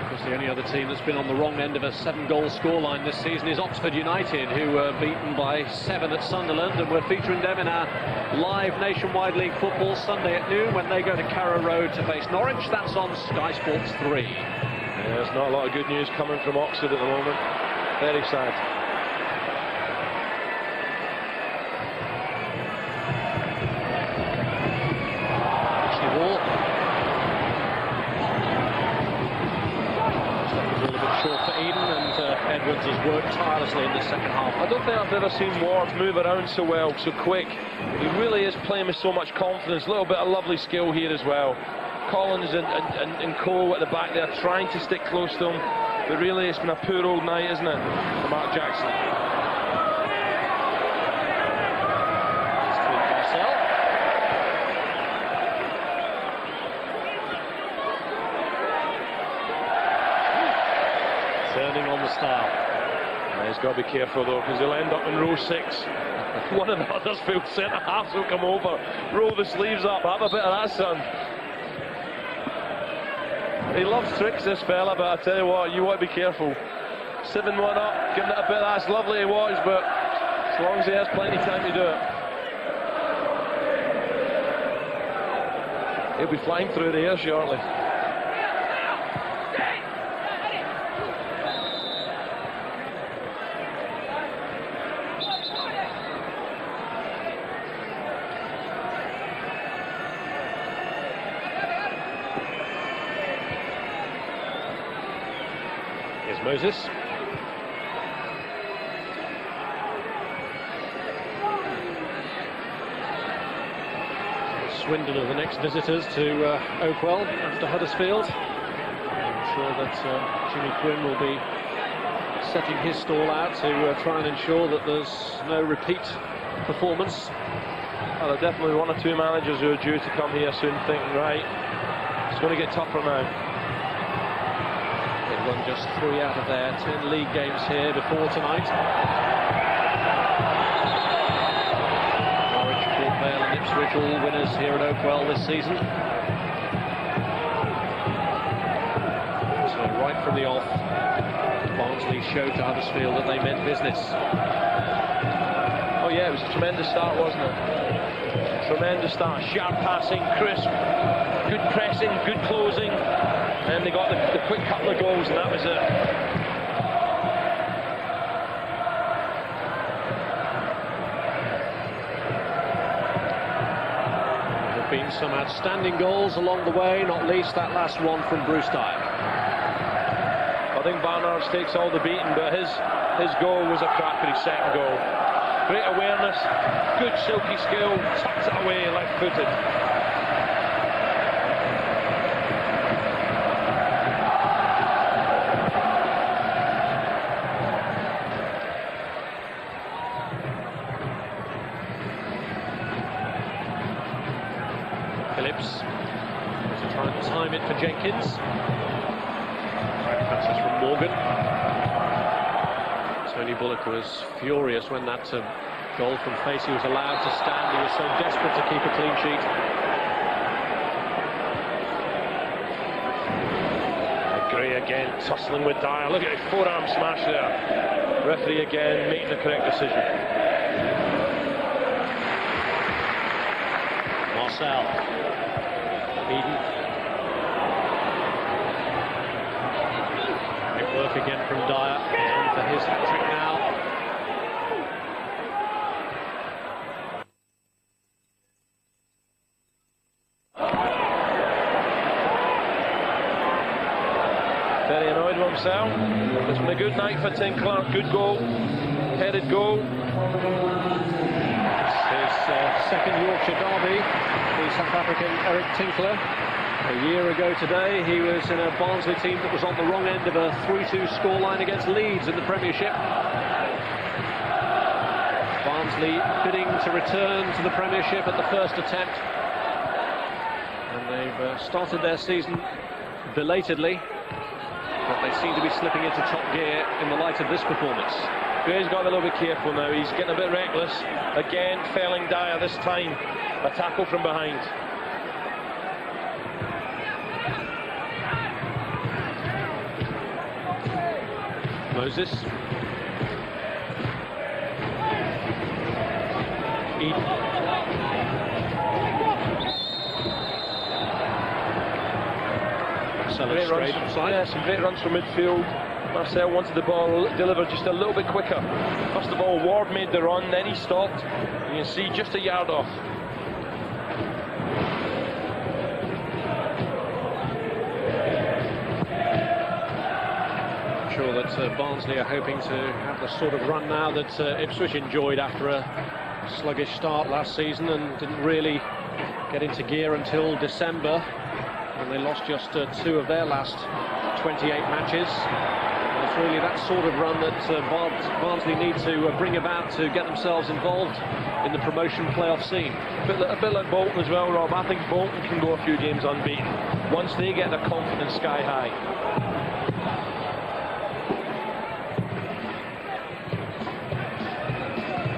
Of course, the only other team that's been on the wrong end of a 7-goal scoreline this season is Oxford United, who were beaten by 7 at Sunderland, and we're featuring them in our live Nationwide League football Sunday at noon when they go to Carrow Road to face Norwich. That's on Sky Sports 3. Yeah, there's not a lot of good news coming from Oxford at the moment. Very sad. Short for Eden, and Edwards has worked tirelessly in the second half. I don't think I've ever seen Ward move around so well, so quick. He really is playing with so much confidence. A little bit of lovely skill here as well. Collins and Cole at the back there trying to stick close to him. But really, it's been a poor old night, isn't it, for Mark Jackson? Turning on the style. He's got to be careful though, because he'll end up in row 6. One of the Huddersfield centre-halves will come over, roll the sleeves up, have a bit of that, son. He loves tricks, this fella, but I tell you what, you want to be careful. 7-1 up, giving it a bit, that's lovely to watch, but as long as he has plenty of time to do it. He'll be flying through the air shortly. Here's Moses. Swindon are the next visitors to Oakwell after Huddersfield. I'm sure that Jimmy Quinn will be setting his stall out to try and ensure that there's no repeat performance. Well, there are definitely one or two managers who are due to come here soon thinking, right, it's going to get tougher now. They've won just 3 out of their 10 league games here before tonight. Norwich, Port Vale and Ipswich all winners here at Oakwell this season. So right from the off, Barnsley showed to Huddersfield that they meant business. Oh yeah, it was a tremendous start, wasn't it? Tremendous start, sharp passing, crisp, good pressing, good closing, and they got the quick couple of goals, and that was it. There have been some outstanding goals along the way, not least that last one from Bruce Dyer. I think Barnards takes all the beating, but his goal was a crack for his second goal. Great awareness, good silky skill, tucks it away left-footed. Phillips to try and time it for Jenkins. Passes from Morgan. Tony Bullock was furious when that goal from Facey was allowed to stand. He was so desperate to keep a clean sheet. Gray again, tussling with Dyer. Look at his forearm smash there. Referee again making the correct decision. Marcel. Eden. Great work again from Dyer. He's on for his hat-trick now. Very annoyed with himself. It's been a good night for Tim Clark. Good goal. Headed goal. His second Yorkshire derby, the South African Eric Tinkler. A year ago today, he was in a Barnsley team that was on the wrong end of a 3-2 scoreline against Leeds in the Premiership. Barnsley bidding to return to the Premiership at the first attempt. And they've started their season belatedly, but they seem to be slipping into top gear in the light of this performance. Gray's got a little bit careful now. He's getting a bit reckless. Again, felling Dyer this time. A tackle from behind. Moses. Eden. Great runs. Yeah, some great runs from midfield. Marcel wanted the ball delivered just a little bit quicker. First of all, Ward made the run, then he stopped. You can see just a yard off. I'm sure that Barnsley are hoping to have the sort of run now that Ipswich enjoyed after a sluggish start last season and didn't really get into gear until December, when they lost just 2 of their last 28 matches. It's really that sort of run that Barnsley need to bring about to get themselves involved in the promotion playoff scene. A bit like Bolton as well, Rob. I think Bolton can go a few games unbeaten once they get their confidence sky high.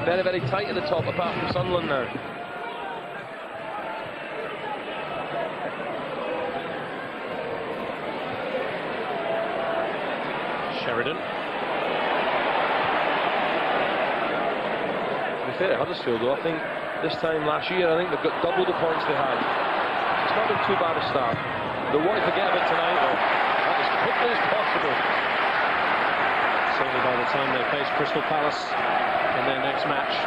Very, very tight at the top, apart from Sunderland now. Sheridan. To be fair to Huddersfield, though, I think this time last year, I think they've got double the points they had. It's not been too bad a start. They want to forget about tonight, though, as quickly as possible. Certainly by the time they face Crystal Palace in their next match.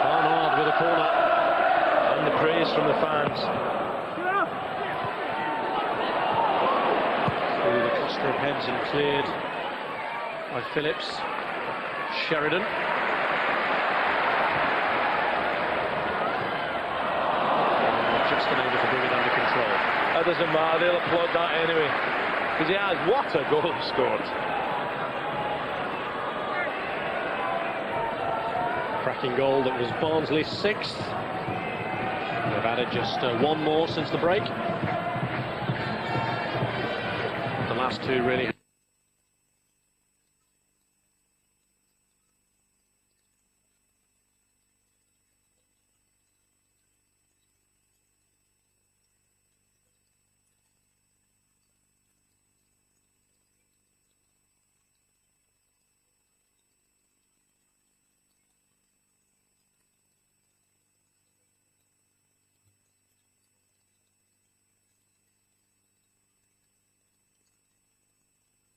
Barnard with a corner. And the praise applause from the fans. Through the cluster of heads and cleared by Phillips. Sheridan. Just unable to bring it under control. That doesn't matter, they'll applaud that anyway. Because he has, what a goal he scored. Cracking goal that was Barnsley's 6th. They've added just one more since the break. The last two really.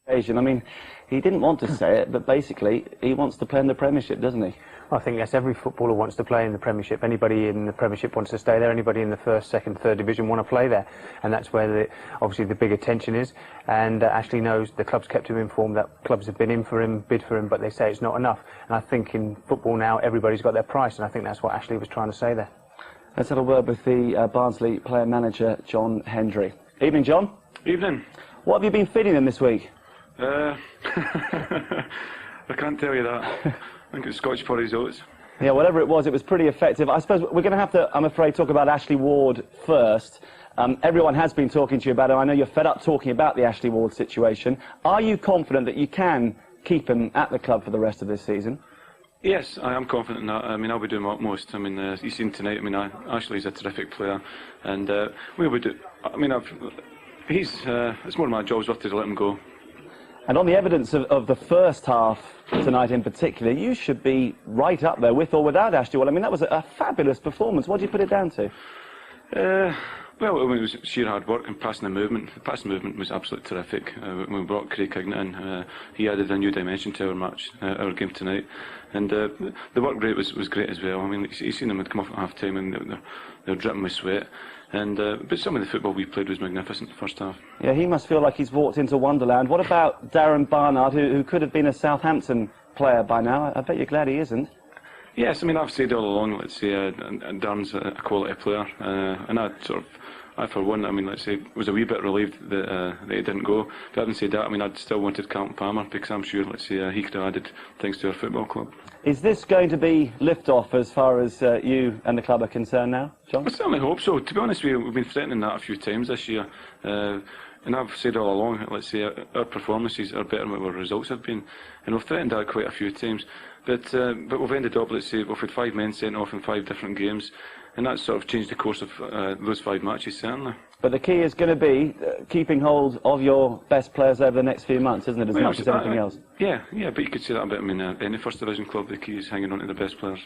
I mean, he didn't want to say it, but basically he wants to play in the Premiership, doesn't he? I think yes, every footballer wants to play in the Premiership. Anybody in the Premiership wants to stay there. Anybody in the first, second, third division want to play there, and that's where obviously the big attention is. And Ashley knows the club's kept him informed that clubs have been in for him, bid for him, but they say it's not enough. And I think in football now everybody's got their price, and I think that's what Ashley was trying to say there. Let's have a word with the Barnsley player manager John Hendry. Evening, John. Evening. What have you been feeding them this week? I can't tell you that. I think it's Scotch porridge oats. Yeah, whatever it was pretty effective. I suppose we're going to have to, I'm afraid, talk about Ashley Ward first. Everyone has been talking to you about him. I know you're fed up talking about the Ashley Ward situation. Are you confident that you can keep him at the club for the rest of this season? Yes, I am confident in that. I mean, I'll be doing my utmost. I mean, you've seen tonight, I mean, Ashley's a terrific player. And we would do, I mean, it's more of my job's worth to let him go. And on the evidence of the first half tonight in particular, you should be right up there with or without Ashley Ward. I mean, that was a fabulous performance. What do you put it down to? Well, it was sheer hard work and passing the movement. The passing movement was absolutely terrific. When we brought Craig Hignett in, he added a new dimension to our match, our game tonight. And the work rate was great as well. I mean, you seen them come off at half time and they were dripping with sweat. And but some of the football we played was magnificent the first half. Yeah, he must feel like he's walked into Wonderland. What about Darren Barnard, who could have been a Southampton player by now? I bet you're glad he isn't. Yes, I mean, I've said all along, let's say, Darren's a quality player. And I for one, I mean, let's say, was a wee bit relieved that he didn't go. But having said that, I mean, I'd still wanted Carlton Palmer because I'm sure, let's say, he could have added things to our football club. Is this going to be lift-off as far as you and the club are concerned now, John? I certainly hope so. To be honest with you, we've been threatening that a few times this year. And I've said all along, let's say, our performances are better than what our results have been. And we've threatened that quite a few times. But we've ended up, let's say, we've had 5 men sent off in 5 different games. And that's sort of changed the course of those 5 matches, certainly. But the key is going to be keeping hold of your best players over the next few months, isn't it, as much as anything else? Yeah, but you could say that about, I mean, any First Division club, the key is hanging on to the best players.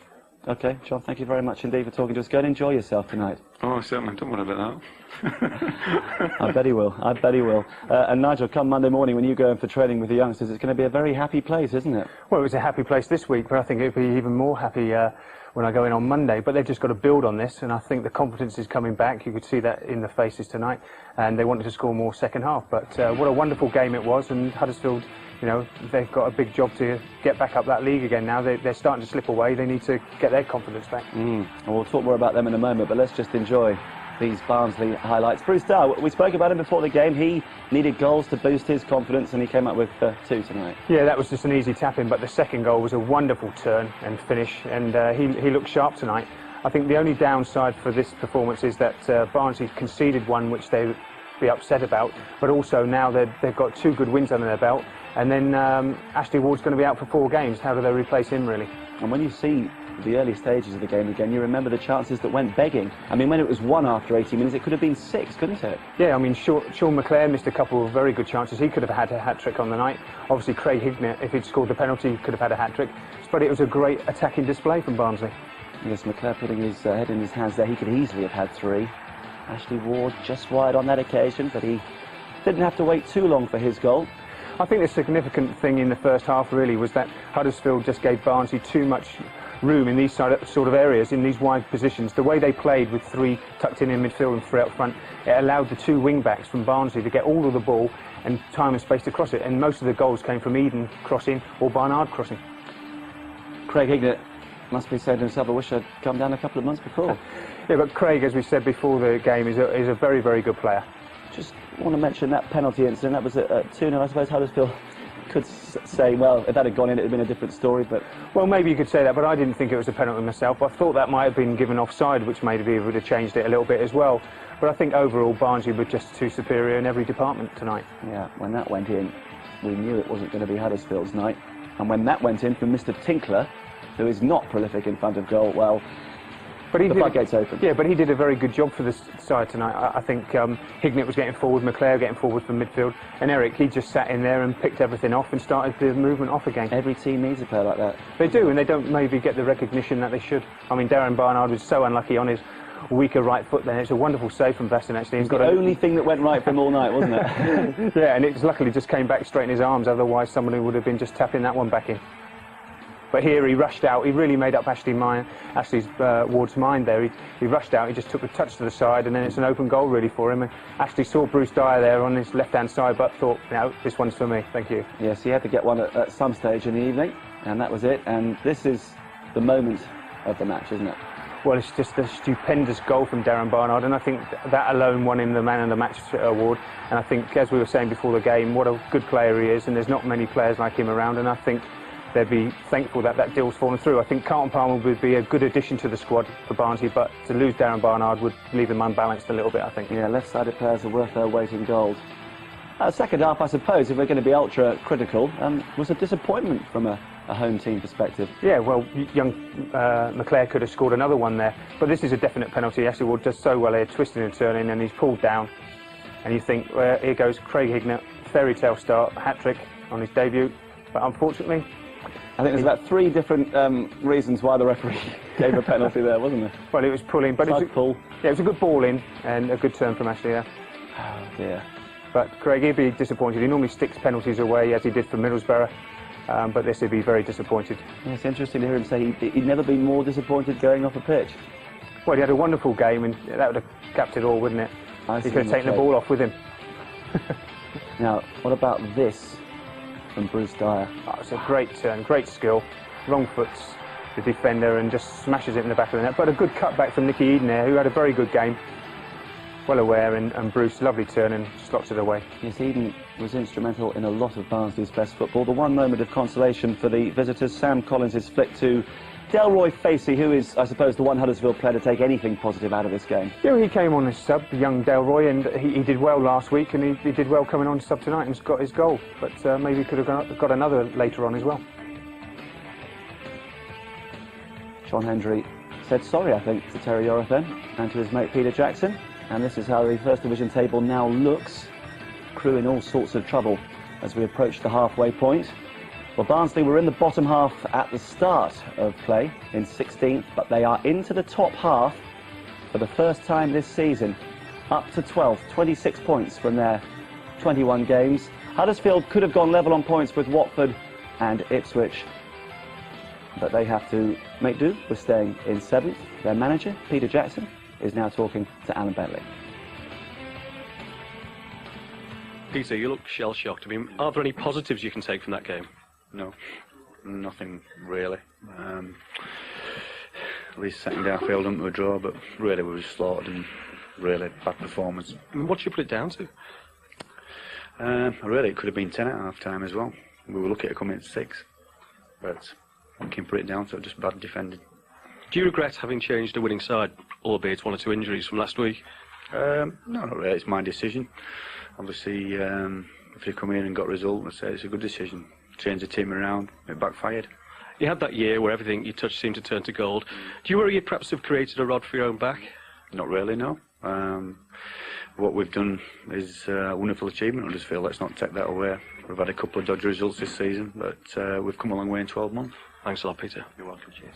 OK, John, thank you very much indeed for talking to us. Go and enjoy yourself tonight. Oh, certainly, don't worry about that. I bet he will, I bet he will. And Nigel, come Monday morning when you go in for training with the youngsters, it's going to be a very happy place, isn't it? Well, it was a happy place this week, but I think it'll be even more happy when I go in on Monday. But they've just got to build on this, and I think the confidence is coming back. You could see that in the faces tonight, and they wanted to score more second half. But what a wonderful game it was, and Huddersfield, you know, they've got a big job to get back up that league again now. They're starting to slip away. They need to get their confidence back. And we'll talk more about them in a moment, but let's just enjoy these Barnsley highlights. Bruce Dyer, we spoke about him before the game. He needed goals to boost his confidence, and he came up with 2 tonight. Yeah, that was just an easy tap-in, but the second goal was a wonderful turn and finish, and he looked sharp tonight. I think the only downside for this performance is that Barnsley conceded one which they would be upset about, but also now they've got 2 good wins under their belt, and then Ashley Ward's going to be out for 4 games. How do they replace him, really? And when you see the early stages of the game again, you remember the chances that went begging. I mean, when it was 1 after 80 minutes, it could have been 6, couldn't it? Yeah, I mean, Sean McClare missed a couple of very good chances. He could have had a hat-trick on the night. Obviously, Craig Hignett, if he'd scored the penalty, could have had a hat-trick. But it was a great attacking display from Barnsley. Yes, McClare putting his head in his hands there. He could easily have had 3. Ashley Ward just wide on that occasion, but he didn't have to wait too long for his goal. I think the significant thing in the first half really was that Huddersfield just gave Barnsley too much room in these sort of areas, in these wide positions. The way they played with 3 tucked in midfield and 3 up front, it allowed the 2 wing backs from Barnsley to get all of the ball and time and space to cross it, and most of the goals came from Eden crossing or Barnard crossing. Craig Hignett must be saying to himself, I wish I'd come down a couple of months before. Yeah, but Craig, as we said before the game, is a very, very good player. Just want to mention that penalty incident. That was at 2-0. I suppose Huddersfield could say, well, if that had gone in, it would have been a different story. But well, maybe you could say that, but I didn't think it was a penalty myself. I thought that might have been given offside, which maybe would have changed it a little bit as well. But I think overall, Barnsley were just too superior in every department tonight. Yeah, when that went in, we knew it wasn't going to be Huddersfield's night. And when that went in from Mr. Tinkler, who is not prolific in front of goal, well, but the floodgates open. Yeah, but he did a very good job for this side tonight. I think Hignett was getting forward, McClare getting forward from midfield, and Eric, he just sat in there and picked everything off and started the movement off again. Every team needs a player like that. They do, and they don't maybe get the recognition that they should. I mean, Darren Barnard was so unlucky on his weaker right foot there. It's a wonderful save from Baston, actually. It's the only thing that went right for him all night, wasn't it? Yeah, and it luckily just came back straight in his arms, otherwise somebody would have been just tapping that one back in. But here he rushed out. He really made up Ashley Ward's mind there. He rushed out. He just took a touch to the side, and then it's an open goal really for him. And Ashley saw Bruce Dyer there on his left-hand side, but thought, no, this one's for me. Thank you. Yes, he had to get one at some stage in the evening, and that was it. And this is the moment of the match, isn't it? Well, it's just a stupendous goal from Darren Barnard, and I think that alone won him the Man of the Match award. And I think, as we were saying before the game, what a good player he is, and there's not many players like him around. And I think they'd be thankful that that deal's fallen through. I think Carlton Palmer would be a good addition to the squad for Barnsley, but to lose Darren Barnard would leave them unbalanced a little bit, I think. Yeah, left-sided players are worth their weight in gold. Second half, I suppose, if we're going to be ultra-critical, was a disappointment from a home team perspective. Yeah, well, young McClare could have scored another one there, but this is a definite penalty. Ashley Ward does so well here, twisting and turning, and he's pulled down. And you think, well, here goes Craig Hignett, fairy tale start, hat-trick on his debut, but unfortunately, I think there's about 3 different reasons why the referee gave a penalty there, wasn't there? Well, it was pulling, but it was it was a good ball in and a good turn from Ashley there. Oh dear. But Craig, he'd be disappointed. He normally sticks penalties away, as he did for Middlesbrough, but this he'd be very disappointed. Yeah, it's interesting to hear him say he'd never been more disappointed going off a pitch. Well, he had a wonderful game, and that would have capped it all, wouldn't it? He could have taken the ball off with him. Now, what about this from Bruce Dyer? Oh, it's a great turn, great skill. Wrong foots the defender and just smashes it in the back of the net. But a good cutback from Nicky Eden there, who had a very good game. Well aware, and Bruce, lovely turn and slots it away. Yes, Eden was instrumental in a lot of Barnsley's best football. The one moment of consolation for the visitors, Sam Collins' flick to Delroy Facey, who is, I suppose, the one Huddersfield player to take anything positive out of this game. Yeah, he came on as sub, young Delroy, and he did well last week, and he did well coming on sub tonight and got his goal. But maybe he could have got another later on as well. John Hendry said sorry, I think, to Terry Yorathen and to his mate Peter Jackson. And this is how the First Division table now looks. Crew in all sorts of trouble as we approach the halfway point. Well, Barnsley were in the bottom half at the start of play in 16th, but they are into the top half for the first time this season. Up to 12th, 26 points from their 21 games. Huddersfield could have gone level on points with Watford and Ipswich, but they have to make do with staying in 7th. Their manager, Peter Jackson, is now talking to Alan Bentley. Peter, you look shell-shocked. I mean, are there any positives you can take from that game? No, nothing really. At least second half held them to a draw, but really we were slaughtered and really bad performance. What do you put it down to? Really, it could have been 10 at half time as well. We were lucky to come in at 6, but I can put it down to just bad defending. Do you regret having changed the winning side, albeit 1 or 2 injuries from last week? No, not really. It's my decision. Obviously, if you come in and got a result, I'd say it's a good decision. Change the team around, it backfired. You had that year where everything you touched seemed to turn to gold. Do you worry you perhaps have created a rod for your own back? Not really, no. What we've done is a wonderful achievement, I just feel. Let's not take that away. We've had a couple of dodgy results this season, but we've come a long way in 12 months. Thanks a lot, Peter. You're welcome, cheers.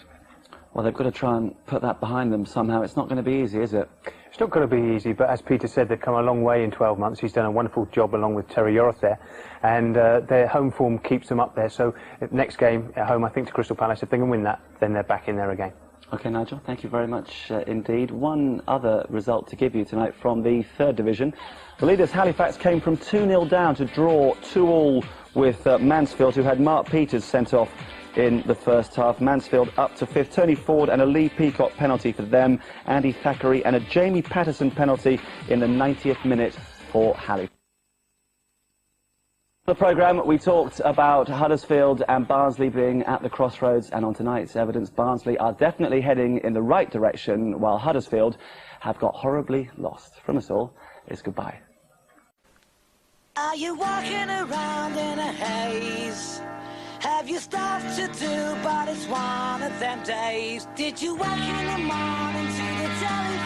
Well, they've got to try and put that behind them somehow. It's not going to be easy, is it? It's not going to be easy, but as Peter said, they've come a long way in 12 months. He's done a wonderful job along with Terry Yorth there, and their home form keeps them up there. So next game at home, I think, to Crystal Palace, if they can win that, then they're back in there again. OK, Nigel, thank you very much indeed. One other result to give you tonight from the third division. The leaders Halifax came from 2-0 down to draw 2-2 with Mansfield, who had Mark Peters sent off in the first half. Mansfield up to fifth. Tony Ford and a Lee Peacock penalty for them. Andy Thackeray and a Jamie Patterson penalty in the 90th minute for Halifax. On the programme, we talked about Huddersfield and Barnsley being at the crossroads, and on tonight's evidence, Barnsley are definitely heading in the right direction, while Huddersfield have got horribly lost. From us all, it's goodbye. Are you walking around in a haze? Have you stuff to do, but it's one of them days? Did you wake in the morning to the television?